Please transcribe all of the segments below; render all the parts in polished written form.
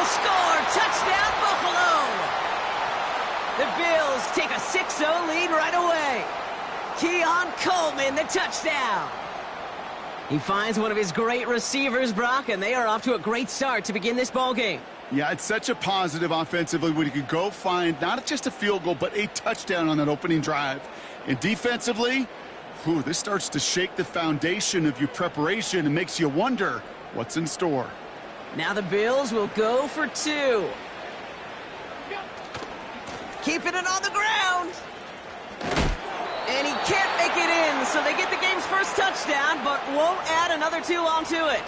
score! Touchdown, Buffalo! The Bills take a 6-0 lead right away. Keon Coleman, the touchdown. He finds one of his great receivers, Brock, and they are off to a great start to begin this ballgame. Yeah, it's such a positive offensively when you can go find not just a field goal, but a touchdown on that opening drive. And defensively, this starts to shake the foundation of your preparation and makes you wonder what's in store. Now the Bills will go for 2. Keeping it on the ground. And he can't make it in, so they get the game's first touchdown, but won't add another 2 onto it.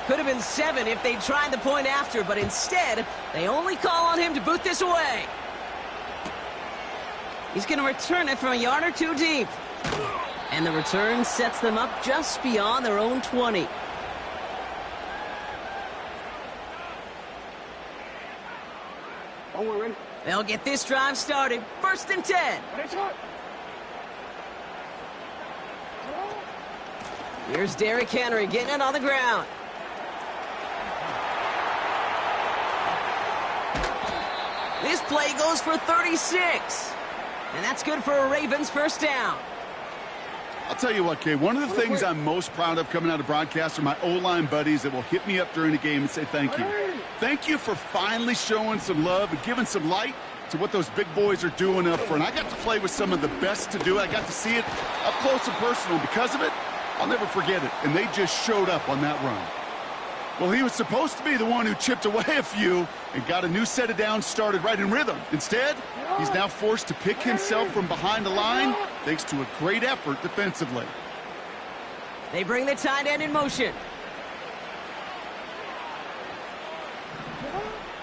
Could have been 7 if they tried the point after, but instead, they only call on him to boot this away. He's going to return it from a yard or 2 deep. And the return sets them up just beyond their own 20. They'll get this drive started. 1st and 10. Here's Derrick Henry getting it on the ground. This play goes for 36. And that's good for a Ravens first down. I'll tell you what, Kay, one of the things I'm most proud of coming out of broadcast are my O-line buddies that will hit me up during the game and say thank you. Thank you for finally showing some love and giving some light to what those big boys are doing up front. I got to play with some of the best to do it. I got to see it up close and personal. Because of it, I'll never forget it. And they just showed up on that run. Well, he was supposed to be the one who chipped away a few and got a new set of downs started right in rhythm. Instead, he's now forced to pick himself from behind the line thanks to a great effort defensively. They bring the tight end in motion.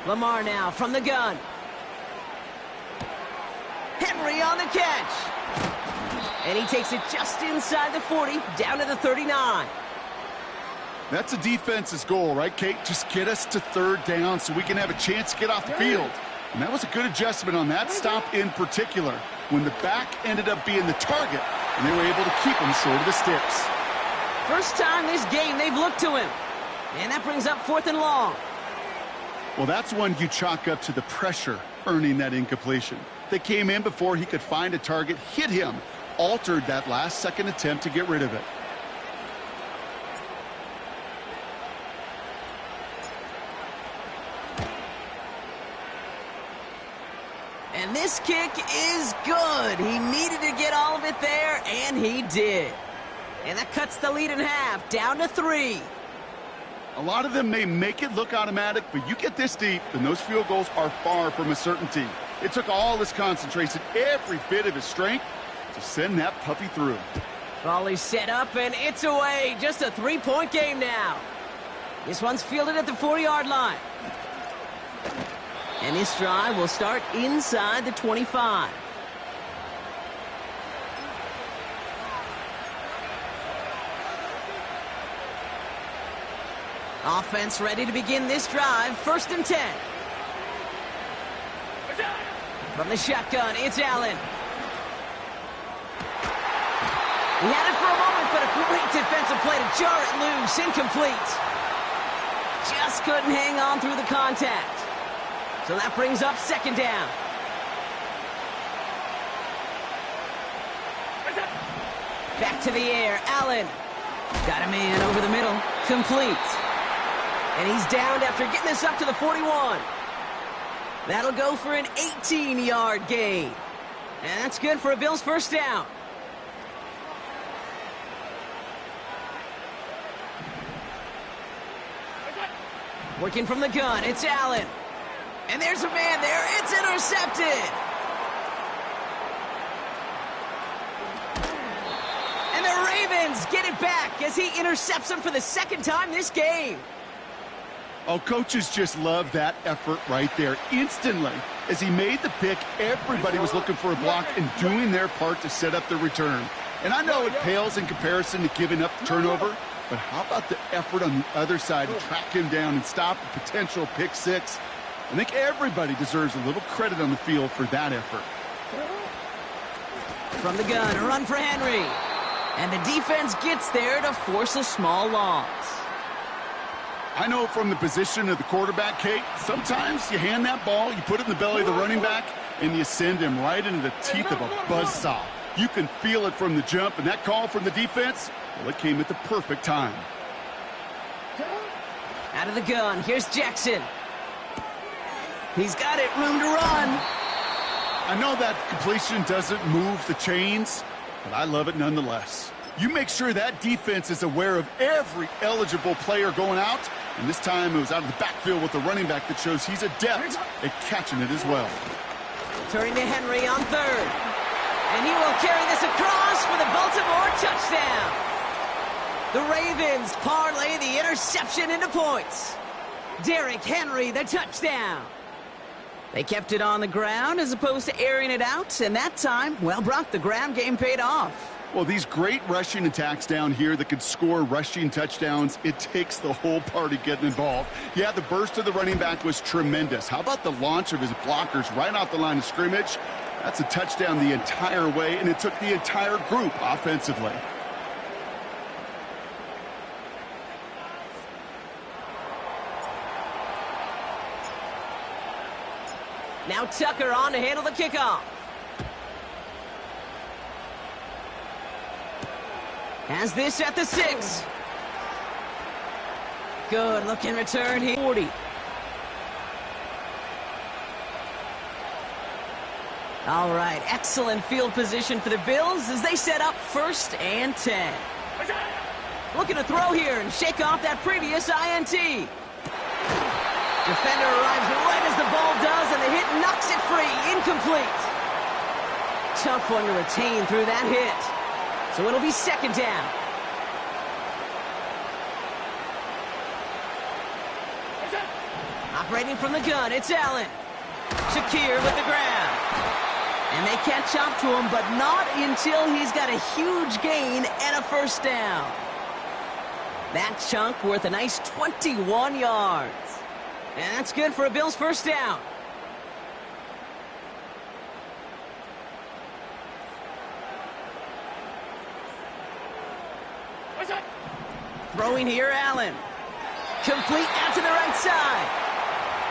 Lamar now from the gun. Henry on the catch. And he takes it just inside the 40, down to the 39. That's a defense's goal, right, Kate? Just get us to 3rd down so we can have a chance to get off the field. And that was a good adjustment on that stop in particular, when the back ended up being the target, and they were able to keep him short of the sticks. First time this game they've looked to him. And that brings up 4th and long. Well, that's one you chalk up to the pressure earning that incompletion. They came in before he could find a target, hit him, altered that last-second attempt to get rid of it. And this kick is good. He needed to get all of it there, and he did. And that cuts the lead in half, down to 3. A lot of them may make it look automatic, but you get this deep, and those field goals are far from a certainty. It took all his concentration, every bit of his strength, to send that puppy through. Volley set up, and it's away. Just a 3-point game now. This one's fielded at the 4-yard line. And this drive will start inside the 25. Offense ready to begin this drive. 1st and 10. From the shotgun, it's Allen. He had it for a moment, but a great defensive play to jar it loose. Incomplete. Just couldn't hang on through the contact. So that brings up 2nd down. Back to the air, Allen. Got a man over the middle. Complete. And he's downed after getting this up to the 41. That'll go for an 18-yard gain. And that's good for a Bills first down. Working from the gun, it's Allen. And there's a man there. It's intercepted. And the Ravens get it back as he intercepts him for the 2nd time this game. Oh, coaches just love that effort right there. Instantly, as he made the pick, everybody was looking for a block and doing their part to set up the return. And I know it pales in comparison to giving up the turnover, but how about the effort on the other side to track him down and stop a potential pick 6? I think everybody deserves a little credit on the field for that effort. From the gun, a run for Henry. And the defense gets there to force a small loss. I know from the position of the quarterback, Kate, sometimes you hand that ball, you put it in the belly of the running back, and you send him right into the teeth of a buzzsaw. You can feel it from the jump, and that call from the defense, well, it came at the perfect time. Out of the gun, here's Jackson. He's got it, room to run. I know that completion doesn't move the chains, but I love it nonetheless. You make sure that defense is aware of every eligible player going out, and this time it was out of the backfield with the running back that shows he's adept at catching it as well. Turning to Henry on third. And he will carry this across for the Baltimore touchdown. The Ravens parlay the interception into points. Derrick Henry, the touchdown. They kept it on the ground as opposed to airing it out, and that time, well, Brock, the ground game paid off. Well, these great rushing attacks down here that could score rushing touchdowns, it takes the whole party getting involved. Yeah, the burst of the running back was tremendous. How about the launch of his blockers right off the line of scrimmage? That's a touchdown the entire way, and it took the entire group offensively. Now Tucker on to handle the kickoff. Has this at the 6. Good looking return here. 40. All right, excellent field position for the Bills as they set up 1st and 10. Looking to throw here and shake off that previous INT. Defender arrives right as the ball does, and the hit knocks it free. Incomplete. Tough one to retain through that hit. So it'll be 2nd down. Operating from the gun, it's Allen. Shakir with the grab. And they catch up to him, but not until he's got a huge gain and a 1st down. That chunk worth a nice 21 yards. And that's good for a Bills 1st down. Throwing here, Allen. Complete out to the right side.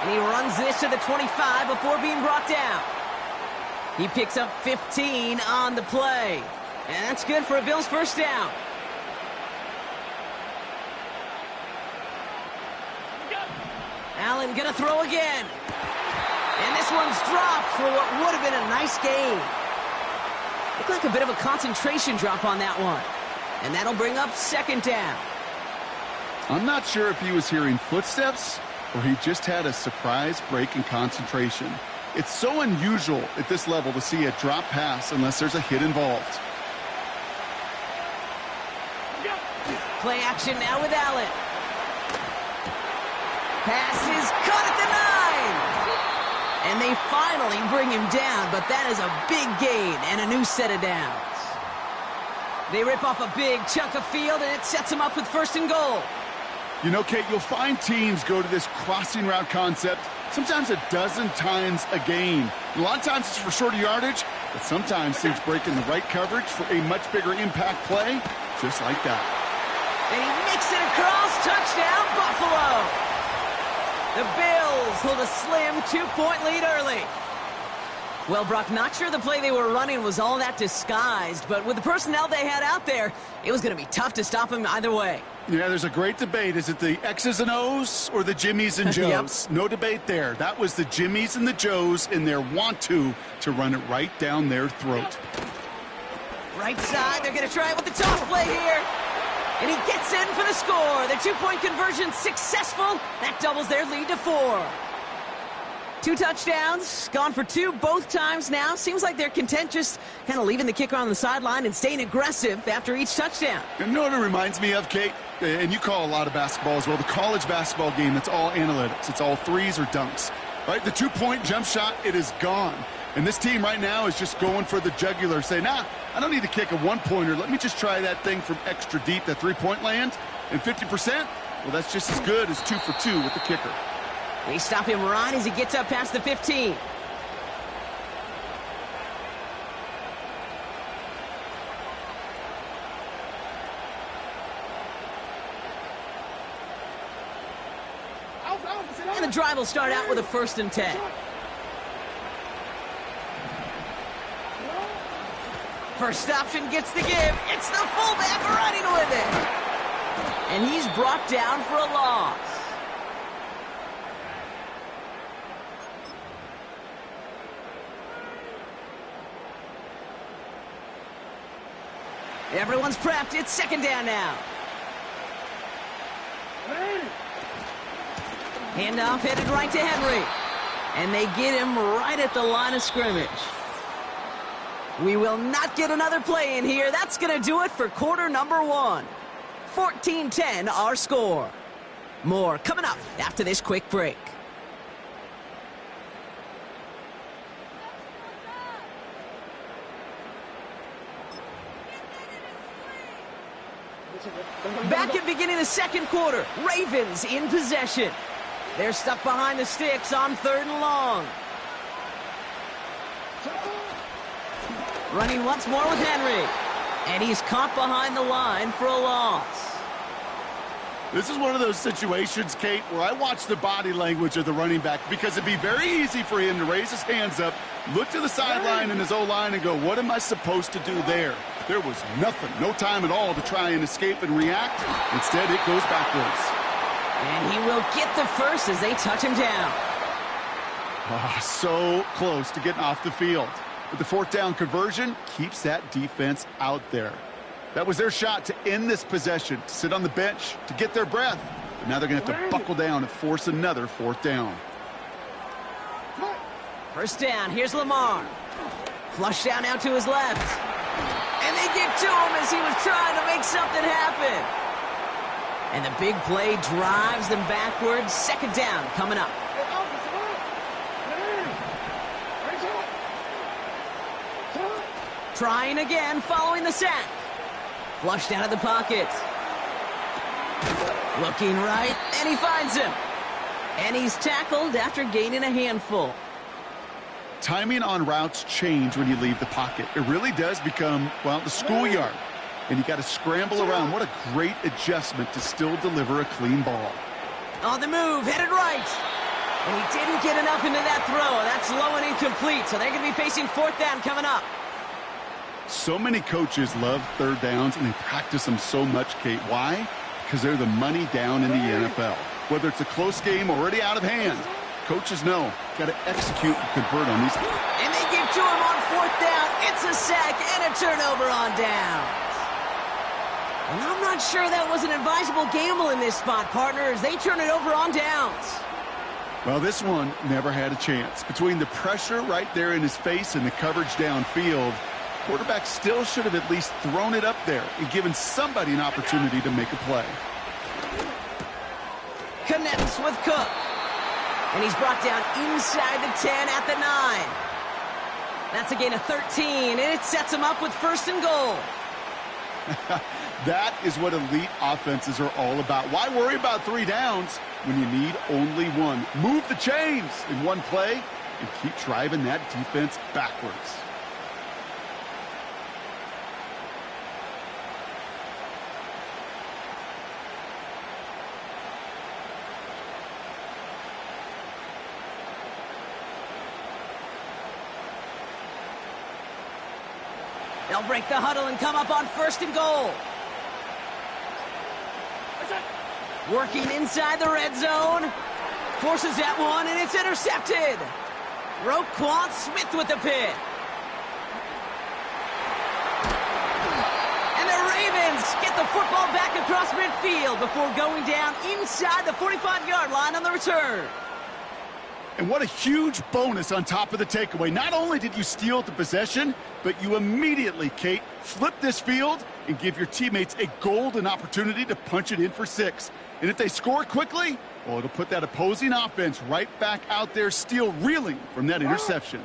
And he runs this to the 25 before being brought down. He picks up 15 on the play. And that's good for a Bills 1st down. Allen gonna throw again. And this one's dropped for what would have been a nice gain. Looked like a bit of a concentration drop on that one. And that'll bring up 2nd down. I'm not sure if he was hearing footsteps or he just had a surprise break in concentration. It's so unusual at this level to see a drop pass unless there's a hit involved. Play action now with Allen. Pass is caught at the 9. And they finally bring him down, but that is a big gain and a new set of downs. They rip off a big chunk of field, and it sets them up with 1st and goal. You know, Kate, you'll find teams go to this crossing route concept sometimes a dozen times a game. A lot of times it's for shorter yardage, but sometimes teams break in the right coverage for a much bigger impact play, just like that. And he makes it across. Touchdown, Buffalo. The Bills hold a slim 2-point lead early. Well, Brock, not sure the play they were running was all that disguised, but with the personnel they had out there, it was going to be tough to stop him either way. Yeah, there's a great debate. Is it the X's and O's or the Jimmies and Joes? Yep. No debate there. That was the Jimmies and the Joes in their want-to run it right down their throat. Right side, they're going to try it with the toss play here. And he gets in for the score. The 2-point conversion successful. That doubles their lead to 4. 2 touchdowns, gone for 2 both times now. Seems like they're content just kind of leaving the kicker on the sideline and staying aggressive after each touchdown. And you know what it reminds me of, Kate? And you call a lot of basketball as well. The college basketball game, it's all analytics. It's all threes or dunks. Right? The 2-point jump shot, it is gone. And this team right now is just going for the jugular, saying, nah, I don't need to kick a 1-pointer. Let me just try that thing from extra deep, that 3-point land. And 50%, well, that's just as good as 2 for 2 with the kicker. They stop him right as he gets up past the 15. And the drive will start out with a 1st and 10. First option gets the give. It's the fullback running with it. And he's brought down for a loss. Everyone's prepped. It's 2nd down now. Handoff headed right to Henry. And they get him right at the line of scrimmage. We will not get another play in here. That's going to do it for quarter number 1. 14-10 our score. More coming up after this quick break. Back at beginning of the 2nd quarter. Ravens in possession. They're stuck behind the sticks on 3rd and long. Running once more with Henry. And he's caught behind the line for a loss. This is one of those situations, Kate, where I watch the body language of the running back because it'd be very easy for him to raise his hands up, look to the sideline in his O-line and go, what am I supposed to do there? There was nothing, no time at all to try and escape and react. Instead, it goes backwards. And he will get the first as they touch him down. So close to getting off the field. But the 4th down conversion keeps that defense out there. That was their shot to end this possession, to sit on the bench, to get their breath. But now they're going to have to buckle down and force another 4th down. 1st down, here's Lamar. Flush down now to his left. And they get to him as he was trying to make something happen. And the big play drives them backwards. 2nd down coming up. Trying again following the sack. Flushed out of the pocket. Looking right, and he finds him. And he's tackled after gaining a handful. Timing on routes change when you leave the pocket. It really does become, well, the schoolyard. And you got to scramble around. What a great adjustment to still deliver a clean ball. On the move, headed right. And he didn't get enough into that throw. That's low and incomplete, so they're going to be facing 4th down coming up. So many coaches love 3rd downs, and they practice them so much, Kate. Why? Because they're the money down in the NFL. Whether it's a close game already out of hand, coaches know, got to execute and convert on these. And they get to him on 4th down. It's a sack and a turnover on downs. And I'm not sure that was an advisable gamble in this spot, partners. They turn it over on downs. Well, this one never had a chance. Between the pressure right there in his face and the coverage downfield, quarterback still should have at least thrown it up there and given somebody an opportunity to make a play. Connects with Cook. And he's brought down inside the 10 at the 9. That's a gain of 13, and it sets him up with 1st and goal. That is what elite offenses are all about. Why worry about 3 downs when you need only 1? Move the chains in one play and keep driving that defense backwards. They'll break the huddle and come up on 1st and goal. Working inside the red zone. Forces that one, and it's intercepted. Roquan Smith with the pick. And the Ravens get the football back across midfield before going down inside the 45-yard line on the return. And what a huge bonus on top of the takeaway. Not only did you steal the possession, but you immediately, Kate, flip this field and give your teammates a golden opportunity to punch it in for 6. And if they score quickly, well, it'll put that opposing offense right back out there still reeling from that interception.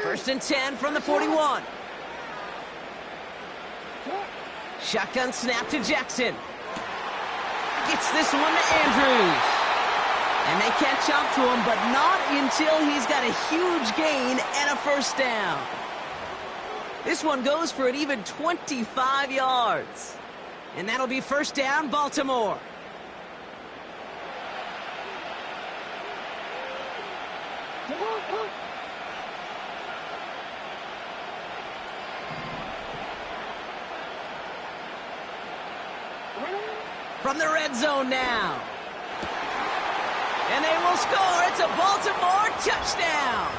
1st and 10 from the 41. Shotgun snap to Jackson. Gets this one to Andrews. And they catch up to him, but not until he's got a huge gain and a 1st down. This one goes for an even 25 yards. And that'll be 1st down, Baltimore. From the red zone now. And they will score. It's a Baltimore touchdown.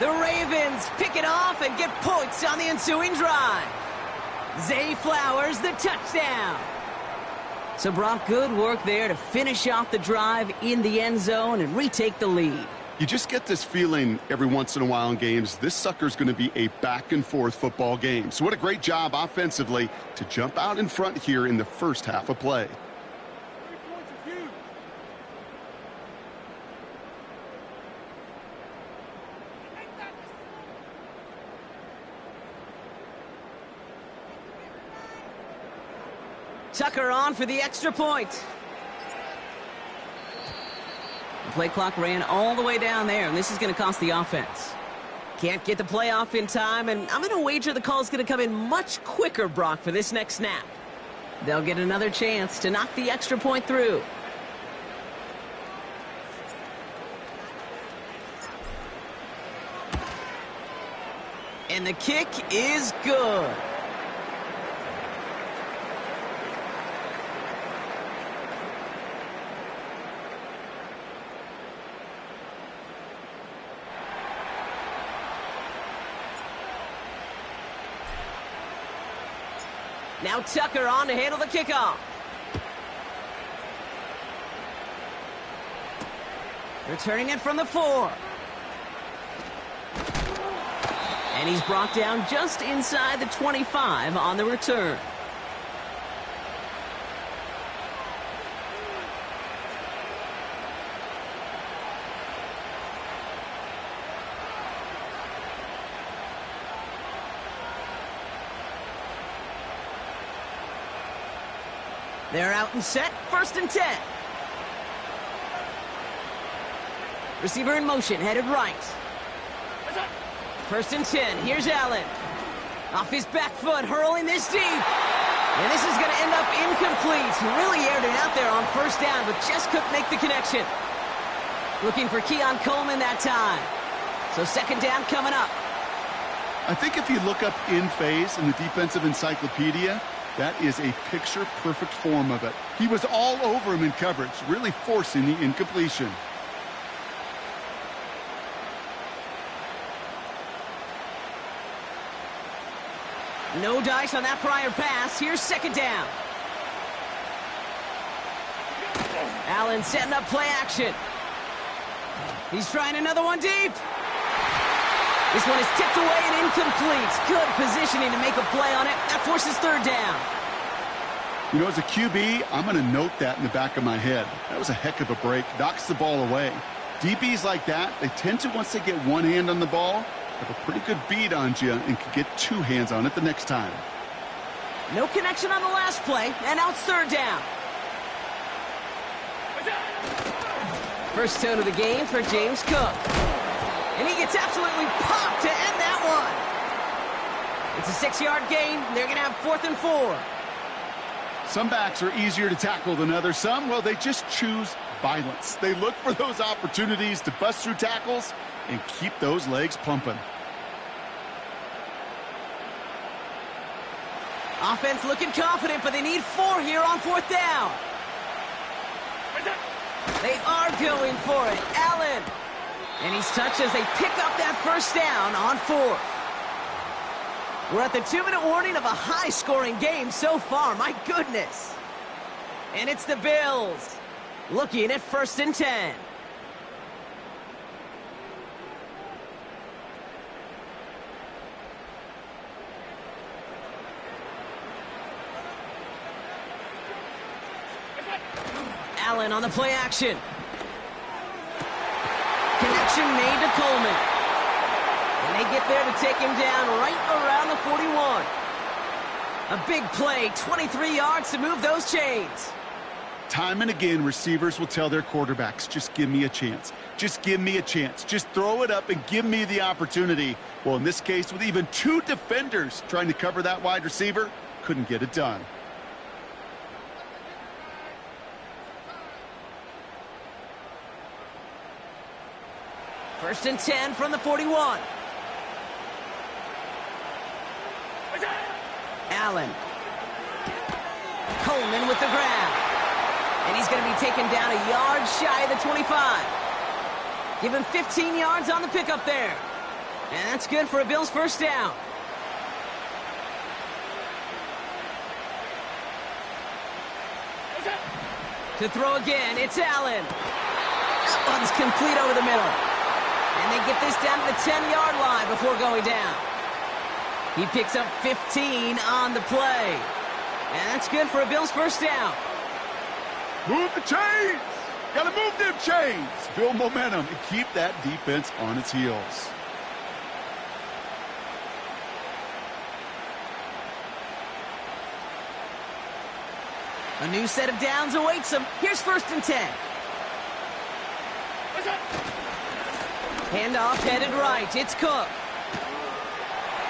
The Ravens pick it off and get points on the ensuing drive. Zay Flowers, the touchdown. So, Brock, good work there to finish off the drive in the end zone and retake the lead. You just get this feeling every once in a while in games, this sucker's going to be a back-and-forth football game. So what a great job offensively to jump out in front here in the first half of play. Tucker on for the extra point. The play clock ran all the way down there, and this is going to cost the offense. Can't get the play off in time, and I'm going to wager the call is going to come in much quicker, Brock, for this next snap. They'll get another chance to knock the extra point through. And the kick is good. Now Tucker on to handle the kickoff. Returning it from the 4. And he's brought down just inside the 25 on the return. They're out and set, 1st and 10. Receiver in motion, headed right. 1st and 10, here's Allen. Off his back foot, hurling this deep. And this is going to end up incomplete. Really aired it out there on 1st down, but just couldn't make the connection. Looking for Keon Coleman that time. So 2nd down coming up. I think if you look up in phase in the defensive encyclopedia, that is a picture-perfect form of it. He was all over him in coverage, really forcing the incompletion. No dice on that prior pass. Here's 2nd down. Allen setting up play action. He's trying another one deep. This one is tipped away and incomplete. Good positioning to make a play on it. That forces 3rd down. You know, as a QB, I'm going to note that in the back of my head. That was a heck of a break. Knocks the ball away. DBs like that, they tend to, once they get one hand on the ball, have a pretty good beat on you and can get 2 hands on it the next time. No connection on the last play, and now it's 3rd down. First tone of the game for James Cook. And he gets absolutely popped to end that one. It's a 6-yard gain. They're going to have 4th and 4. Some backs are easier to tackle than others. Some, well, they just choose violence. They look for those opportunities to bust through tackles and keep those legs pumping. Offense looking confident, but they need 4 here on 4th down. They are going for it. Allen. And he's touched as they pick up that 1st down on 4th. We're at the 2-minute warning of a high-scoring game so far. My goodness. And it's the Bills looking at 1st and 10. Allen on the play action. Connection made to Coleman. And they get there to take him down right around the 41. A big play, 23 yards to move those chains. Time and again, receivers will tell their quarterbacks, just give me a chance. Just give me a chance. Just throw it up and give me the opportunity. Well, in this case, with even 2 defenders trying to cover that wide receiver, couldn't get it done. First and 10 from the 41. Allen. Coleman with the grab. And he's going to be taken down a yard shy of the 25. Give him 15 yards on the pickup there. And that's good for a Bills first down. To throw again, it's Allen. That one's complete over the middle. And they get this down to the 10-yard line before going down. He picks up 15 on the play. And that's good for a Bills first down. Move the chains! Gotta move them chains! Build momentum and keep that defense on its heels. A new set of downs awaits him. Here's 1st and 10. Handoff headed right. It's Cook.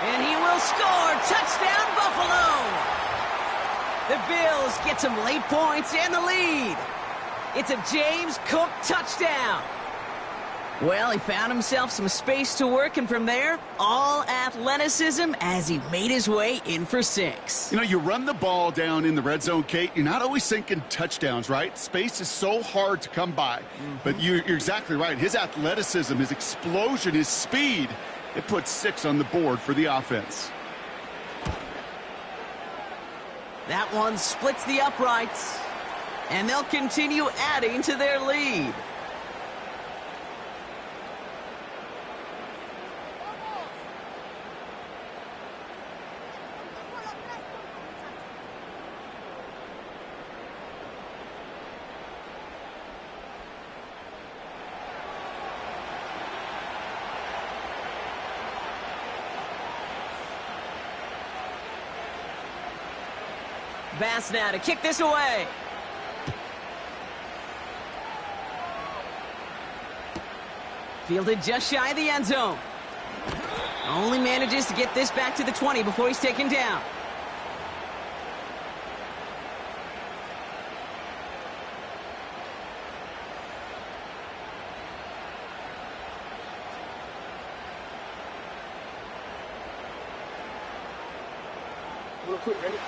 And he will score. Touchdown, Buffalo! The Bills get some late points and the lead. It's a James Cook touchdown. Well, he found himself some space to work, and from there, all athleticism as he made his way in for 6. You know, you run the ball down in the red zone, Kate, you're not always thinking touchdowns, right? Space is so hard to come by. But you're exactly right. His athleticism, his explosion, his speed, it puts 6 on the board for the offense. That one splits the uprights, and they'll continue adding to their lead. Bass now to kick this away. Fielded just shy of the end zone. Only manages to get this back to the 20 before he's taken down.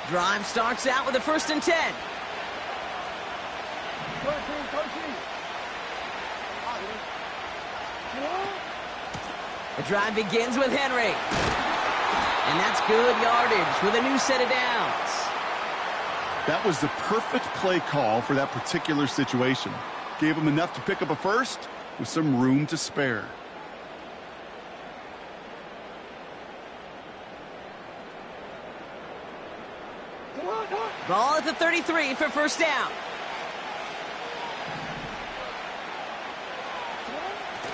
Drive starts out with a 1st and 10. The drive begins with Henry. And that's good yardage with a new set of downs. That was the perfect play call for that particular situation. Gave him enough to pick up a 1st with some room to spare. Ball at the 33 for 1st down.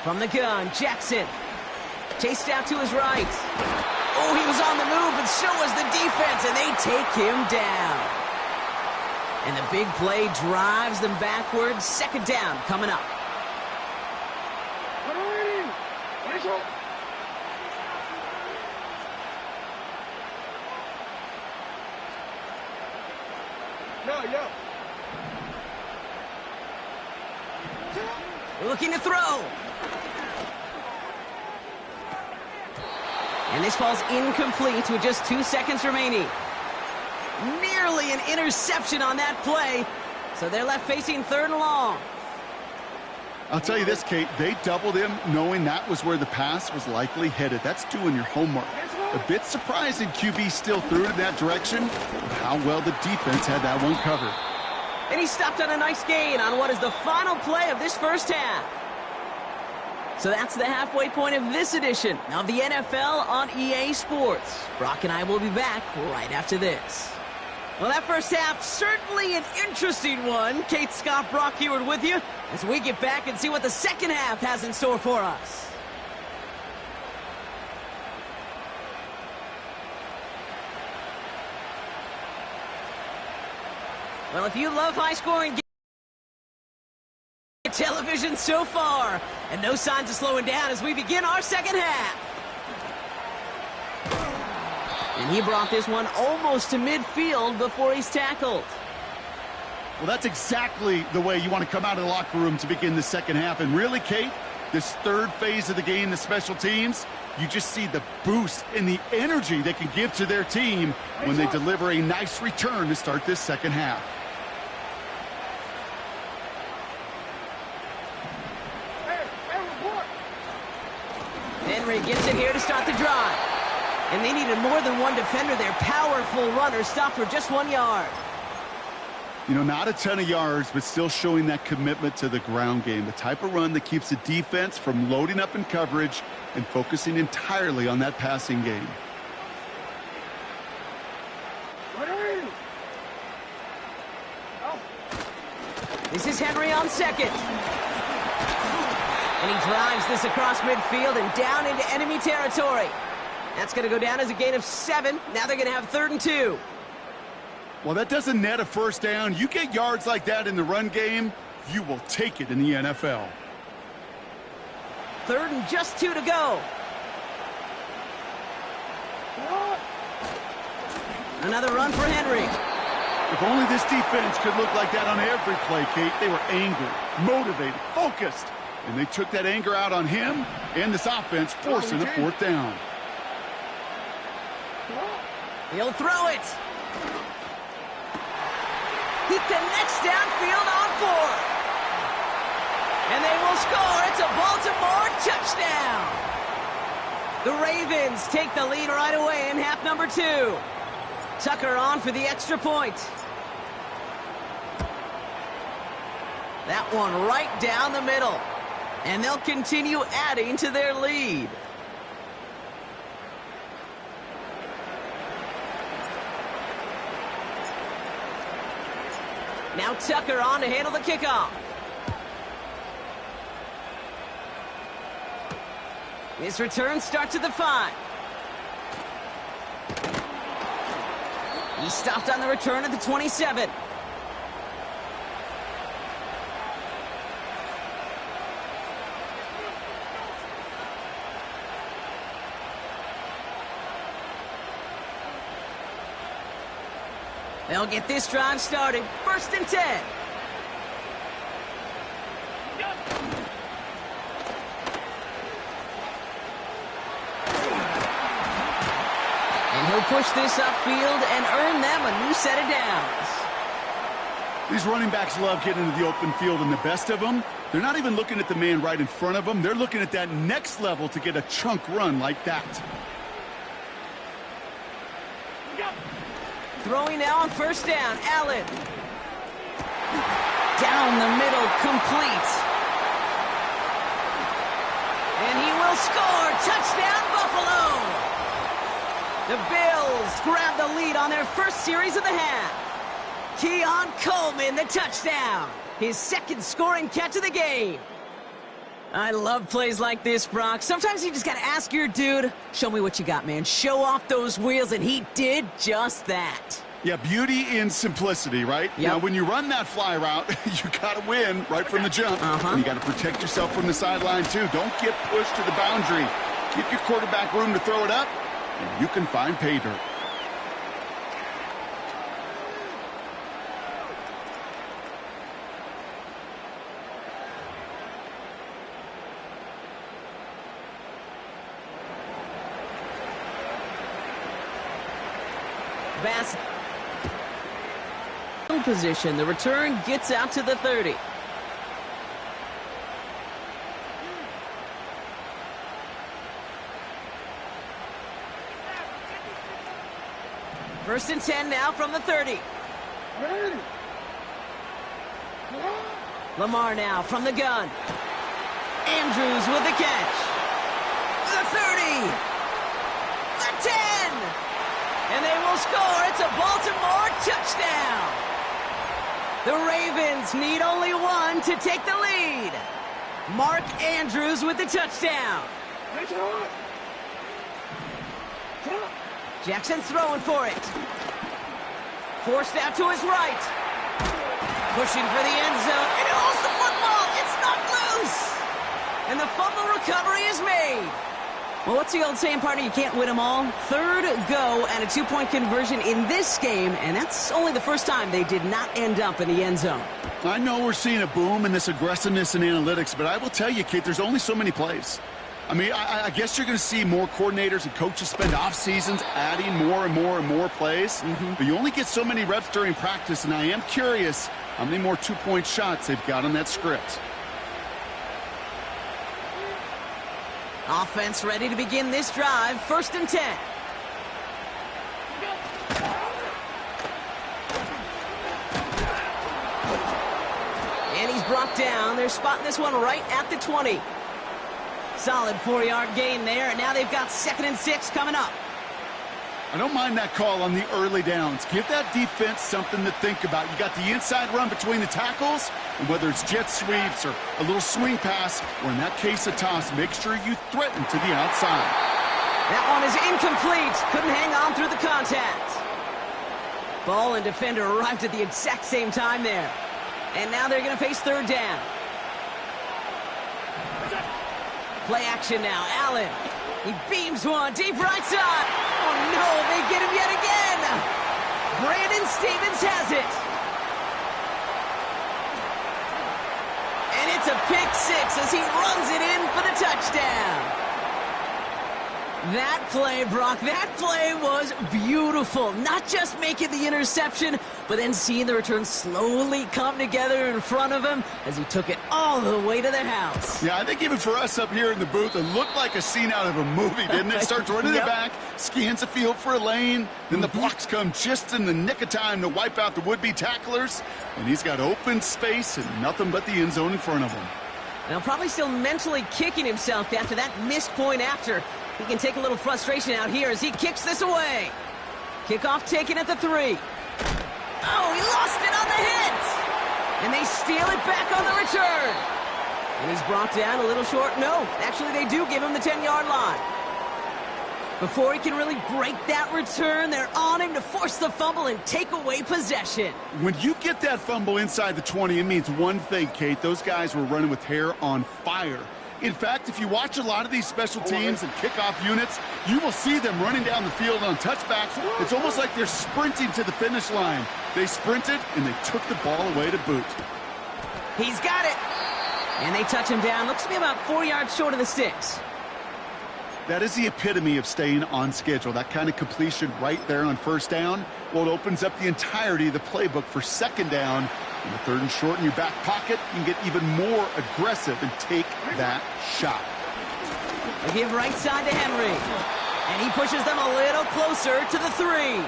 From the gun, Jackson. Chased out to his right. Oh, he was on the move, but so was the defense, and they take him down. And the big play drives them backwards. 2nd down coming up. Looking to throw. And this falls incomplete with just 2 seconds remaining. Nearly an interception on that play. So they're left facing 3rd and long. I'll tell you this, Kate, they doubled him knowing that was where the pass was likely headed. That's doing your homework. A bit surprising QB still threw it in that direction, with how well the defense had that one covered. And he stopped on a nice gain on what is the final play of this 1st half. So that's the halfway point of this edition of the NFL on EA Sports. Brock and I will be back right after this. Well, that 1st half, certainly an interesting one. Kate, Scott, Brock Heward with you as we get back and see what the 2nd half has in store for us. Well, if you love high-scoring games, television so far, and no signs of slowing down as we begin our 2nd half. And he brought this one almost to midfield before he's tackled. Well, that's exactly the way you want to come out of the locker room to begin the 2nd half. And really, Kate, this 3rd phase of the game, the special teams, You just see the boost and the energy they can give to their team when they deliver a nice return to start this second half. Henry gets it here to start the drive. And they needed more than one defender. Their powerful runner stopped for just 1 yard. You know, not a ton of yards, but still showing that commitment to the ground game. The type of run that keeps the defense from loading up in coverage and focusing entirely on that passing game. This is Henry on second. And he drives this across midfield and down into enemy territory. That's going to go down as a gain of 7. Now they're going to have 3rd and 2. Well, that doesn't net a first down. You get yards like that in the run game, you will take it in the NFL. 3rd and just 2 to go. Another run for Henry. If only this defense could look like that on every play, Kate. They were angry, motivated, focused. And they took that anger out on him and this offense, forcing a 4th down. He'll throw it. He connects downfield on 4th. And they will score. It's a Baltimore touchdown. The Ravens take the lead right away in half number 2. Tucker on for the extra point. That one right down the middle. And they'll continue adding to their lead. Now Tucker on to handle the kickoff. His return starts at the 5. He stopped on the return at the 27. They'll get this drive started. 1st and 10. And he'll push this upfield and earn them a new set of downs. These running backs love getting into the open field, and the best of them, they're not even looking at the man right in front of them. They're looking at that next level to get a chunk run like that. Throwing now on 1st down, Allen. Down the middle, complete. And he will score. Touchdown, Buffalo. The Bills grab the lead on their first series of the half. Keon Coleman, the touchdown. His 2nd scoring catch of the game. I love plays like this, Brock. Sometimes you just got to ask your dude, show me what you got, man. Show off those wheels, and he did just that. Yeah, beauty in simplicity, right? Yep. Now, when you run that fly route, you got to win right from the jump. And you got to protect yourself from the sideline, too. Don't get pushed to the boundary. Give your quarterback room to throw it up, and you can find pay dirt. Bass position. The return gets out to the 30. First and 10 now from the 30. Lamar now from the gun. Andrews with the catch. The 30. The 10. And they will score. It's a Baltimore touchdown. The Ravens need only 1 to take the lead. Mark Andrews with the touchdown. Jackson throwing for it. Forced out to his right. Pushing for the end zone. And he holds the football. It's knocked loose. And the fumble recovery is made. Well, what's the old saying, partner? You can't win them all. 3rd go and a 2-point conversion in this game, and that's only the first time they did not end up in the end zone. I know we're seeing a boom in this aggressiveness and analytics, but I will tell you, Kate, there's only so many plays. I mean, I guess you're going to see more coordinators and coaches spend off seasons adding more and more and more plays. But you only get so many reps during practice, and I am curious how many more two-point shots they've got on that script. Offense ready to begin this drive. 1st and 10. And he's brought down. They're spotting this one right at the 20. Solid 4-yard gain there, and now they've got 2nd and 6 coming up. I don't mind that call on the early downs. Give that defense something to think about. You got the inside run between the tackles, and whether it's jet sweeps or a little swing pass, or in that case a toss, make sure you threaten to the outside. That one is incomplete. Couldn't hang on through the contact. Ball and defender arrived at the exact same time there. And now they're going to face 3rd down. Play action now. Allen. He beams one deep right side. Oh, no. They get him yet again. Brandon Stevens has it. And it's a pick 6 as he runs it in for the touchdown. That play, Brock, that play was beautiful. Not just making the interception, but then seeing the return slowly come together in front of him as he took it all the way to the house. Yeah, I think even for us up here in the booth, it looked like a scene out of a movie, didn't it? Starts running it back, scans the field for a lane, then the blocks come just in the nick of time to wipe out the would-be tacklers, and he's got open space and nothing but the end zone in front of him. Now probably still mentally kicking himself after that missed point after. He can take a little frustration out here as he kicks this away. Kickoff taken at the 3. Oh, he lost it on the hit. And they steal it back on the return. And he's brought down a little short. No, actually they do give him the 10-yard line. Before he can really break that return, they're on him to force the fumble and take away possession. When you get that fumble inside the 20, it means one thing, Kate. Those guys were running with hair on fire. In fact, if you watch a lot of these special teams and kickoff units, you will see them running down the field on touchbacks. It's almost like they're sprinting to the finish line. They sprinted, and they took the ball away to boot. He's got it. And they touch him down. Looks to be about 4 yards short of the 6. That is the epitome of staying on schedule. That kind of completion right there on 1st down. Well, it opens up the entirety of the playbook for 2nd down. And the 3rd and short in your back pocket, you can get even more aggressive and take that shot. They give right side to Henry. And he pushes them a little closer to the 3.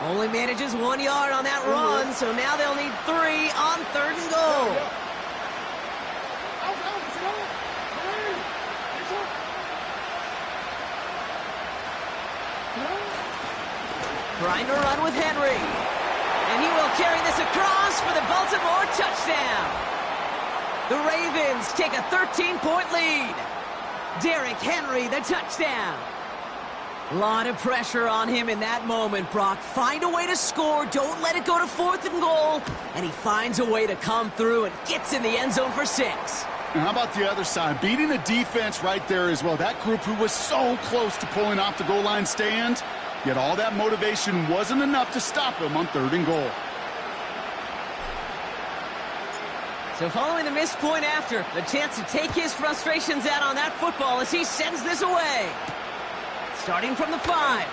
Only manages 1 yard on that run, so now they'll need 3 on 3rd and goal. Trying to run with Henry. And he will carry this across for the Baltimore touchdown. The Ravens take a 13-point lead. Derrick Henry, the touchdown. A lot of pressure on him in that moment, Brock. Find a way to score. Don't let it go to 4th and goal. And he finds a way to come through and gets in the end zone for 6. And how about the other side? Beating a defense right there as well. That group who was so close to pulling off the goal line stand, yet all that motivation wasn't enough to stop him on 3rd and goal. So following the missed point after, the chance to take his frustrations out on that football as he sends this away. Starting from the 5.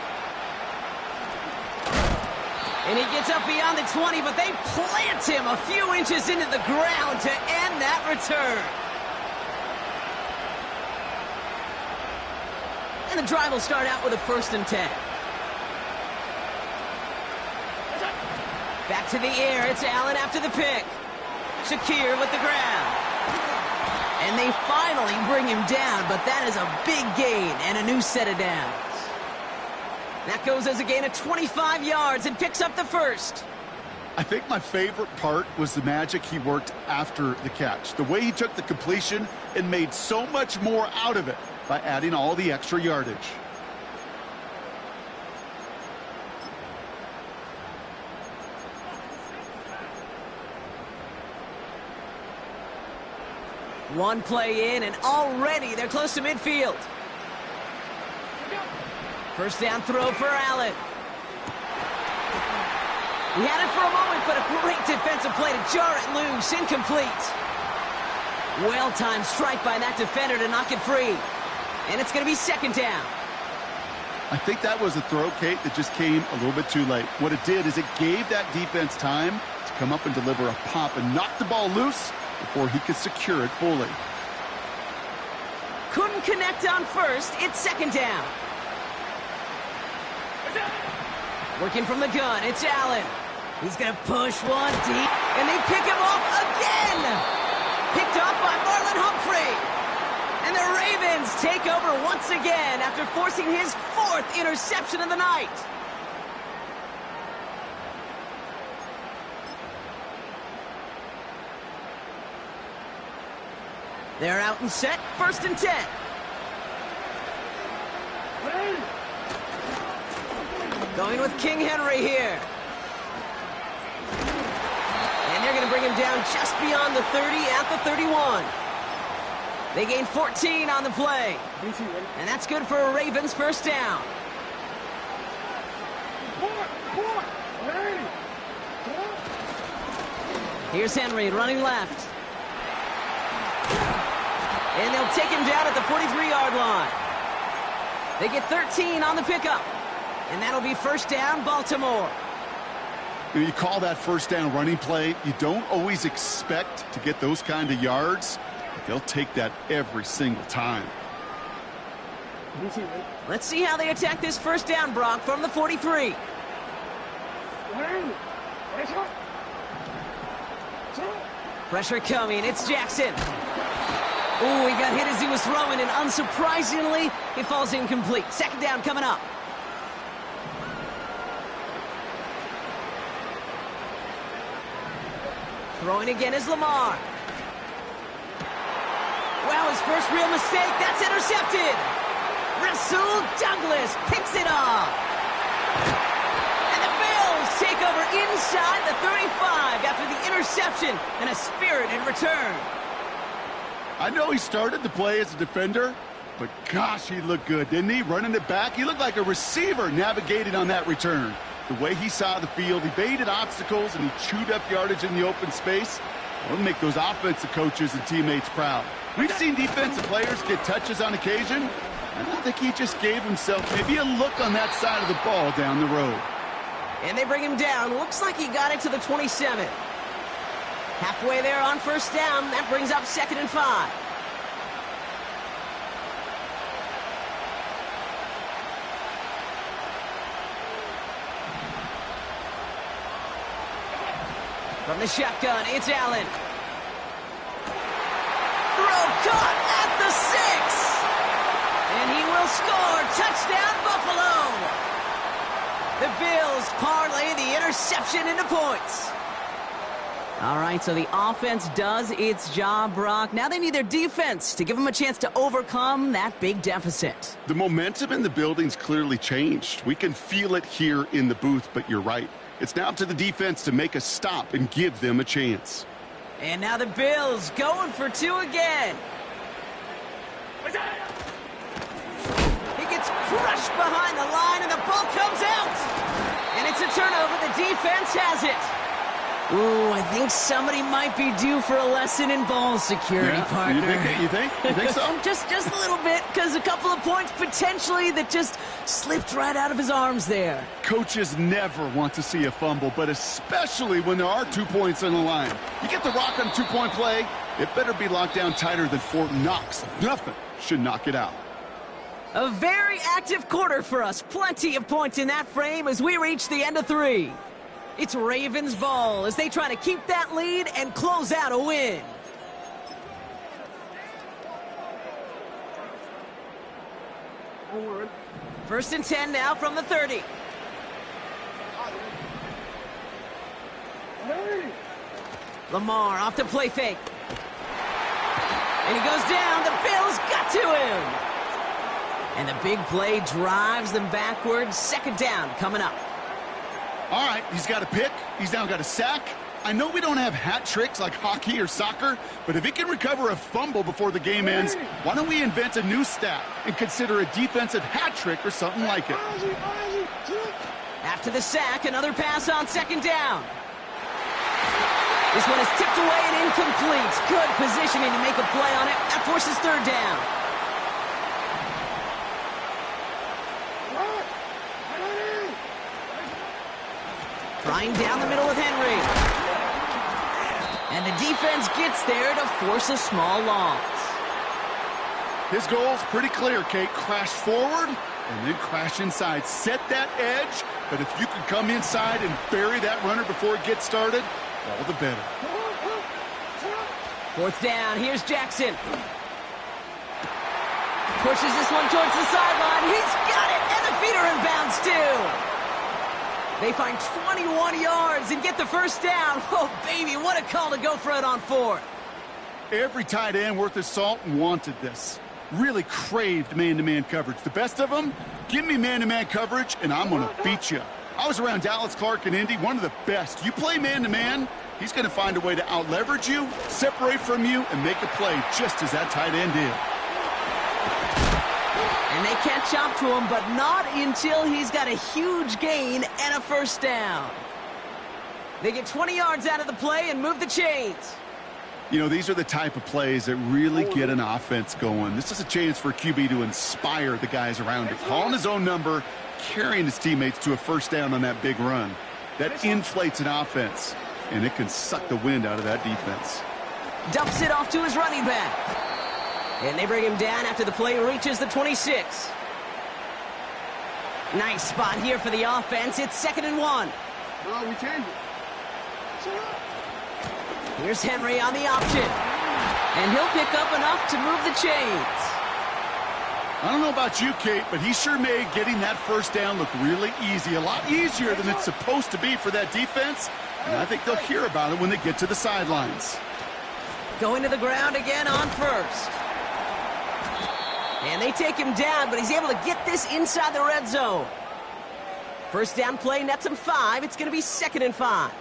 And he gets up beyond the 20, but they plant him a few inches into the ground to end that return. And the drive will start out with a 1st and 10. Back to the air. It's Allen after the pick. Shakir with the ground. And they finally bring him down, but that is a big gain and a new set of downs. That goes as a gain of 25 yards and picks up the 1st. I think my favorite part was the magic he worked after the catch. The way he took the completion and made so much more out of it by adding all the extra yardage. One play in, and already they're close to midfield. 1st down throw for Allen. He had it for a moment, but a great defensive play to jar it loose. Incomplete. Well-timed strike by that defender to knock it free. And it's going to be second down. I think that was a throw, Kate, that just came a little bit too late. What it did is it gave that defense time to come up and deliver a pop and knock the ball loose before he could secure it fully. Couldn't connect on first. It's second down. Working from the gun, it's Allen. He's going to push one deep, and they pick him off again. Picked off by Marlon Humphrey. And the Ravens take over once again after forcing his 4th interception of the night. They're out and set, 1st and 10. Going with King Henry here. And they're going to bring him down just beyond the 30 at the 31. They gain 14 on the play. And that's good for a Ravens first down. Here's Henry running left. And they'll take him down at the 43-yard line. They get 13 on the pickup. And that'll be first down, Baltimore. When you call that first down running play, you don't always expect to get those kind of yards. But they'll take that every single time. Let's see how they attack this first down, Brock, from the 43. Pressure coming. It's Jackson. Ooh, he got hit as he was throwing, and unsurprisingly, it falls incomplete. Second down coming up. Throwing again is Lamar. Wow, his first real mistake. That's intercepted. Rasul Douglas picks it off. And the Bills take over inside the 35 after the interception and a spirited return. I know he started the play as a defender, but gosh, he looked good, didn't he? Running it back, he looked like a receiver navigating on that return. The way he saw the field, he baited obstacles, and he chewed up yardage in the open space. It'll make those offensive coaches and teammates proud. We've seen defensive players get touches on occasion, and I think he just gave himself maybe a look on that side of the ball down the road. And they bring him down. Looks like he got it to the 27. Halfway there on first down. That brings up 2nd and 5. From the shotgun, it's Allen. Throw caught at the 6. And he will score. Touchdown, Buffalo. The Bills parlay the interception into points. All right, so the offense does its job, Brock. Now they need their defense to give them a chance to overcome that big deficit. The momentum in the building's clearly changed. We can feel it here in the booth, but you're right. It's now up to the defense to make a stop and give them a chance. And now the Bills going for 2 again. He gets crushed behind the line, and the ball comes out. And it's a turnover. The defense has it. Ooh, I think somebody might be due for a lesson in ball security, partner. You think so? just a little bit, because a couple of points potentially that just slipped right out of his arms there. Coaches never want to see a fumble, but especially when there are 2 points on the line. You get the rock on a 2-point play, it better be locked down tighter than Fort Knox. Nothing should knock it out. A very active quarter for us. Plenty of points in that frame as we reach the end of 3. It's Ravens ball as they try to keep that lead and close out a win. First and 10 now from the 30. Lamar off to play fake. And he goes down. The Bills got to him. And the big play drives them backwards. Second down coming up. All right, he's got a pick. He's now got a sack. I know we don't have hat tricks like hockey or soccer, but if he can recover a fumble before the game ends, why don't we invent a new stat and consider a defensive hat trick or something like it? After the sack, another pass on second down. This one is tipped away and incomplete. Good positioning to make a play on it. That forces third down. Flying down the middle with Henry. And the defense gets there to force a small loss. His goal's pretty clear, Kate. Crash forward and then crash inside. Set that edge, but if you can come inside and bury that runner before it gets started, all the better. Fourth down, here's Jackson. Pushes this one towards the sideline. He's got it, and the feet are in bounds too. They find 21 yards and get the first down. Oh, baby, what a call to go for it on fourth. Every tight end worth his salt wanted this. Really craved man-to-man coverage. The best of them, give me man-to-man coverage, and I'm going to beat you. I was around Dallas Clark and Indy, one of the best. You play man-to-man, he's going to find a way to out-leverage you, separate from you, and make a play just as that tight end did. And they catch up to him, but not until he's got a huge gain and a first down. They get 20 yards out of the play and move the chains. You know, these are the type of plays that really get an offense going. This is a chance for a QB to inspire the guys around him. Calling his own number, carrying his teammates to a first down on that big run. That inflates an offense, and it can suck the wind out of that defense. Dumps it off to his running back. And they bring him down after the play reaches the 26. Nice spot here for the offense. It's 2nd and 1. No, we changed it. Shut up. Here's Henry on the option. And he'll pick up enough to move the chains. I don't know about you, Kate, but he sure made getting that first down look really easy. A lot easier than it's supposed to be for that defense. And I think they'll hear about it when they get to the sidelines. Going to the ground again on first. And they take him down, but he's able to get this inside the red zone. First down play nets him 5. It's going to be 2nd and 5.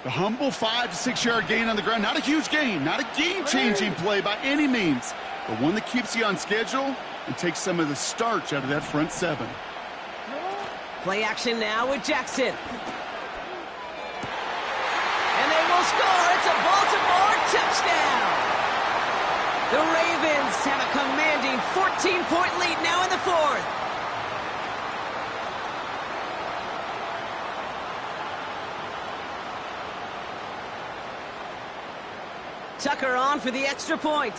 The humble 5 to 6 yard gain on the ground. Not a huge gain, not a game-changing play by any means, but one that keeps you on schedule and takes some of the starch out of that front 7. Play action now with Jackson. And they will score. It's a Baltimore touchdown. The Ravens have a commanding 14-point lead now in the 4th. Tucker on for the extra point.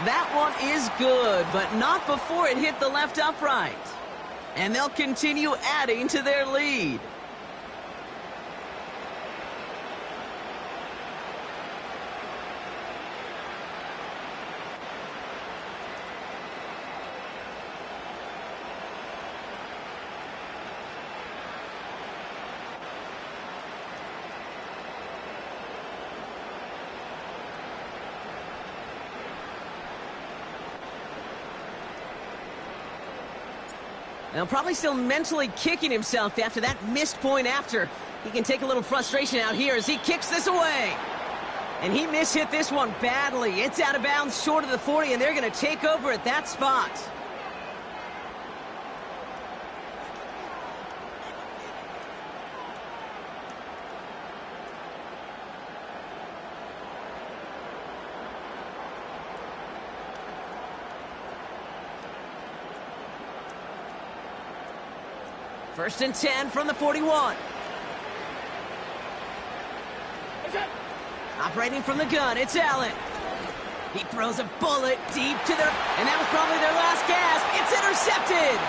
That one is good, but not before it hit the left upright. And they'll continue adding to their lead. Now, probably still mentally kicking himself after that missed point after. He can take a little frustration out here as he kicks this away. And he mishit this one badly. It's out of bounds short of the 40, and they're going to take over at that spot. First and 10 from the 41. Operating from the gun, it's Allen. He throws a bullet deep to their... And that was probably their last gasp. It's intercepted.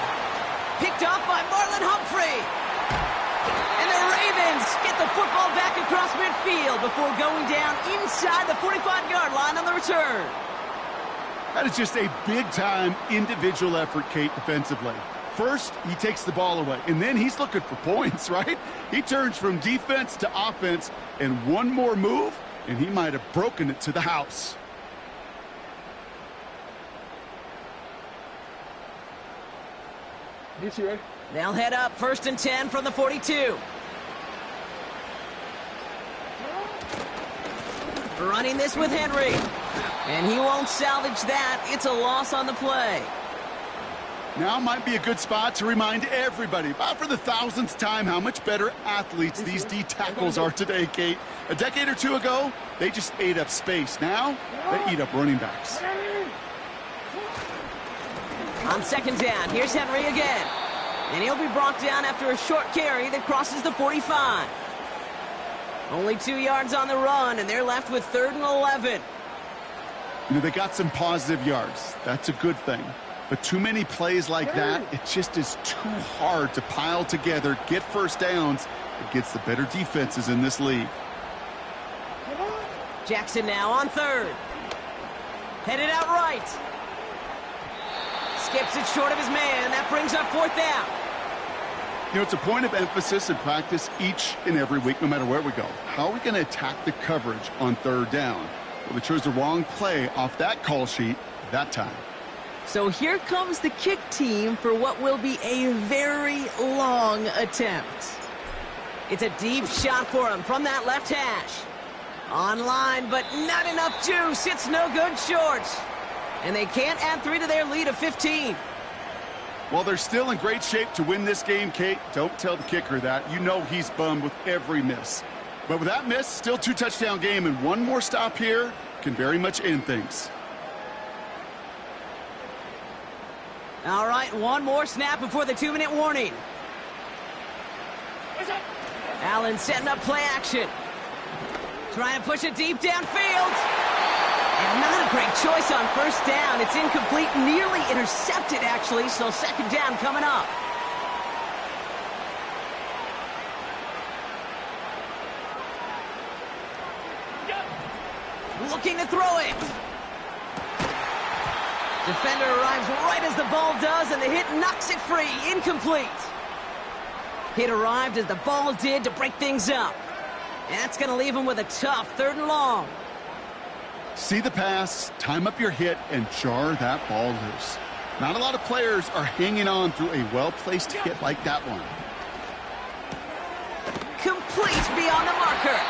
Picked off by Marlon Humphrey. And the Ravens get the football back across midfield before going down inside the 45-yard line on the return. That is just a big-time individual effort, Kate, defensively. First, he takes the ball away, and then he's looking for points, right? He turns from defense to offense, and one more move, and he might have broken it to the house. They'll head up first and 10 from the 42. Running this with Henry. And he won't salvage that. It's a loss on the play. Now might be a good spot to remind everybody, about for the thousandth time, how much better athletes these D tackles are today, Kate. A decade or two ago, they just ate up space. Now, they eat up running backs. On second down, here's Henry again. And he'll be brought down after a short carry that crosses the 45. Only 2 yards on the run, and they're left with 3rd and 11. You know, they got some positive yards. That's a good thing. But too many plays like that, it just is too hard to pile together, get first downs against the better defenses in this league. Jackson now on 3rd. Headed out right. Skips it short of his man. That brings up 4th down. You know, it's a point of emphasis in practice each and every week, no matter where we go. How are we going to attack the coverage on 3rd down? Well, they chose the wrong play off that call sheet that time. So here comes the kick team for what will be a very long attempt. It's a deep shot for him from that left hash. Online, but not enough juice. It's no good short. And they can't add 3 to their lead of 15. Well, they're still in great shape to win this game, Kate. Don't tell the kicker that. You know he's bummed with every miss. But with that miss, still 2-touchdown game, and one more stop here can very much end things. All right, one more snap before the 2-minute warning. Allen setting up play action. Trying to push it deep downfield. And not a great choice on 1st down. It's incomplete, nearly intercepted, actually, so 2nd down coming up. Looking to throw it. Defender arrives right as the ball does, and the hit knocks it free. Incomplete. Hit arrived as the ball did to break things up. And that's going to leave him with a tough 3rd and long. See the pass, time up your hit, and jar that ball loose. Not a lot of players are hanging on through a well-placed hit like that one. Complete beyond the marker.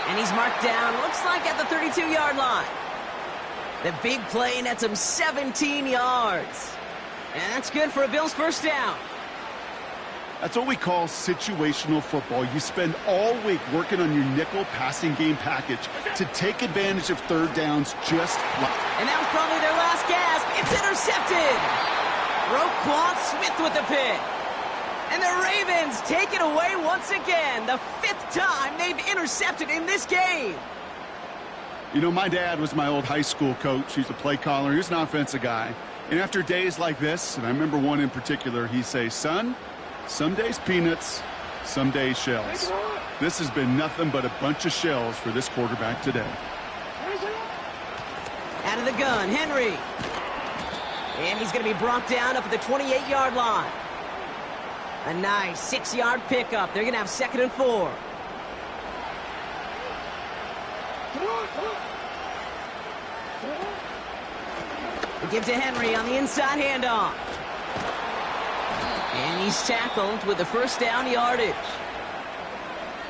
And he's marked down, looks like at the 32-yard line. The big play nets him 17 yards. And that's good for a Bills 1st down. That's what we call situational football. You spend all week working on your nickel passing game package to take advantage of 3rd downs just like. And that was probably their last gasp. It's intercepted. Roquan Smith with the pick. And the Ravens take it away once again. The 5th time they've intercepted in this game. You know, my dad was my old high school coach. He's a play caller. He was an offensive guy. And after days like this, and I remember one in particular, he'd say, son, some days peanuts, some days shells. This has been nothing but a bunch of shells for this quarterback today. Out of the gun, Henry. And he's going to be brought down up at the 28-yard line. A nice 6-yard pickup. They're going to have 2nd and 4. They give to Henry on the inside handoff. And he's tackled with the 1st down yardage.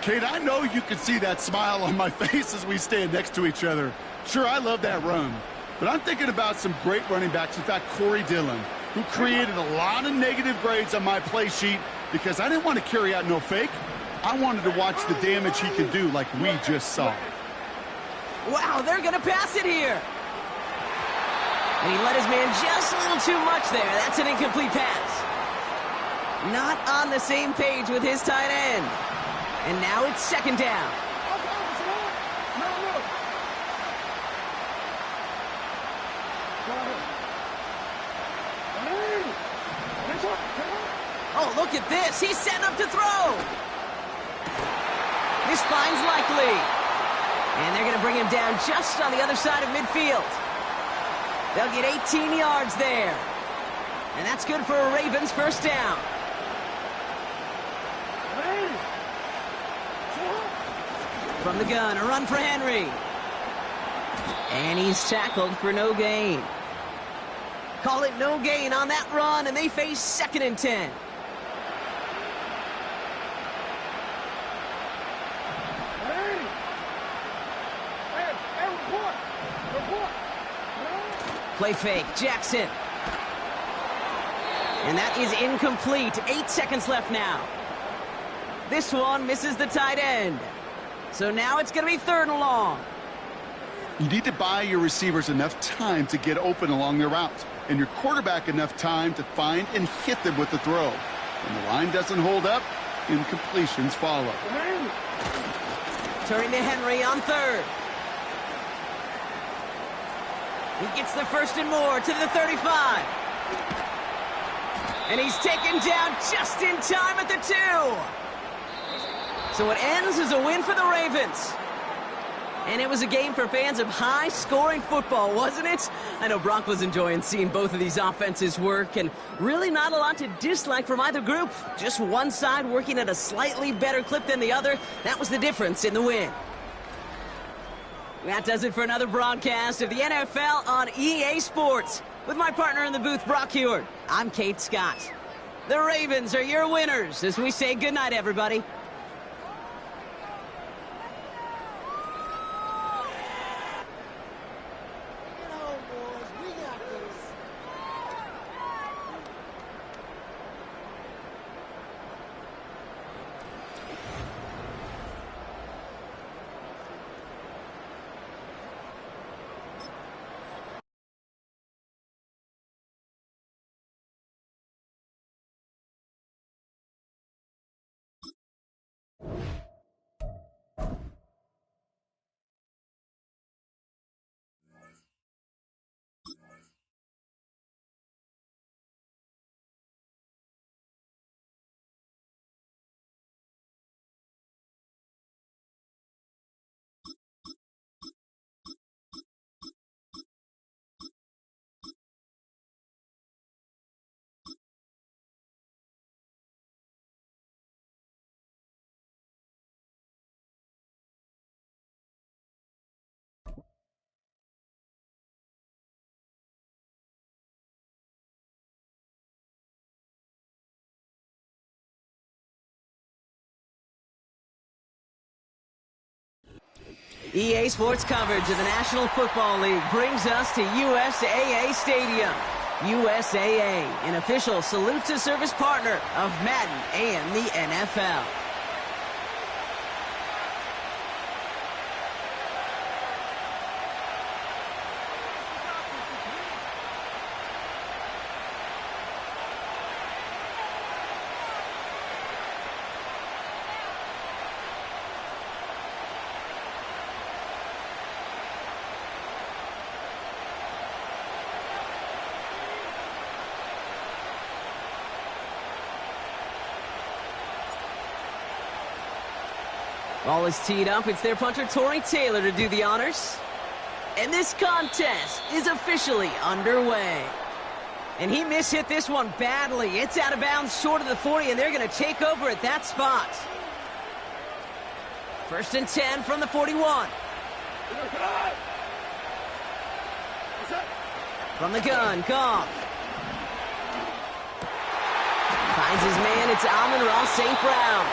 Kate, I know you can see that smile on my face as we stand next to each other. Sure, I love that run. But I'm thinking about some great running backs. In fact, Corey Dillon, who created a lot of negative grades on my play sheet because I didn't want to carry out no fake. I wanted to watch the damage he could do like we just saw. Wow, they're going to pass it here. And he let his man just a little too much there. That's an incomplete pass. Not on the same page with his tight end. And now it's 2nd down. Oh, look at this. He's setting up to throw. This finds likely. And they're going to bring him down just on the other side of midfield. They'll get 18 yards there. And that's good for a Ravens 1st down. From the gun, a run for Henry. And he's tackled for no gain. Call it no gain on that run, and they face 2nd and 10. Play fake, Jackson. And that is incomplete. 8 seconds left now. This one misses the tight end. So now it's going to be 3rd and long. You need to buy your receivers enough time to get open along their routes, and your quarterback enough time to find and hit them with the throw. When the line doesn't hold up, incompletions follow. Turning to Henry on 3rd. He gets the 1st and more to the 35. And he's taken down just in time at the 2. So it ends as a win for the Ravens. And it was a game for fans of high-scoring football, wasn't it? I know Brock was enjoying seeing both of these offenses work, and really not a lot to dislike from either group. Just one side working at a slightly better clip than the other. That was the difference in the win. That does it for another broadcast of the NFL on EA Sports. With my partner in the booth, Brock Heward, I'm Kate Scott. The Ravens are your winners as we say goodnight, everybody. EA Sports coverage of the National Football League brings us to USAA Stadium. USAA, an official salute-to-service partner of Madden and the NFL. Ball is teed up. It's their punter, Torrey Taylor, to do the honors. And this contest is officially underway. And he mishit this one badly. It's out of bounds short of the 40, and they're going to take over at that spot. 1st and 10 from the 41. From the gun, Goff. Finds his man. It's Amon-Ra St. Brown.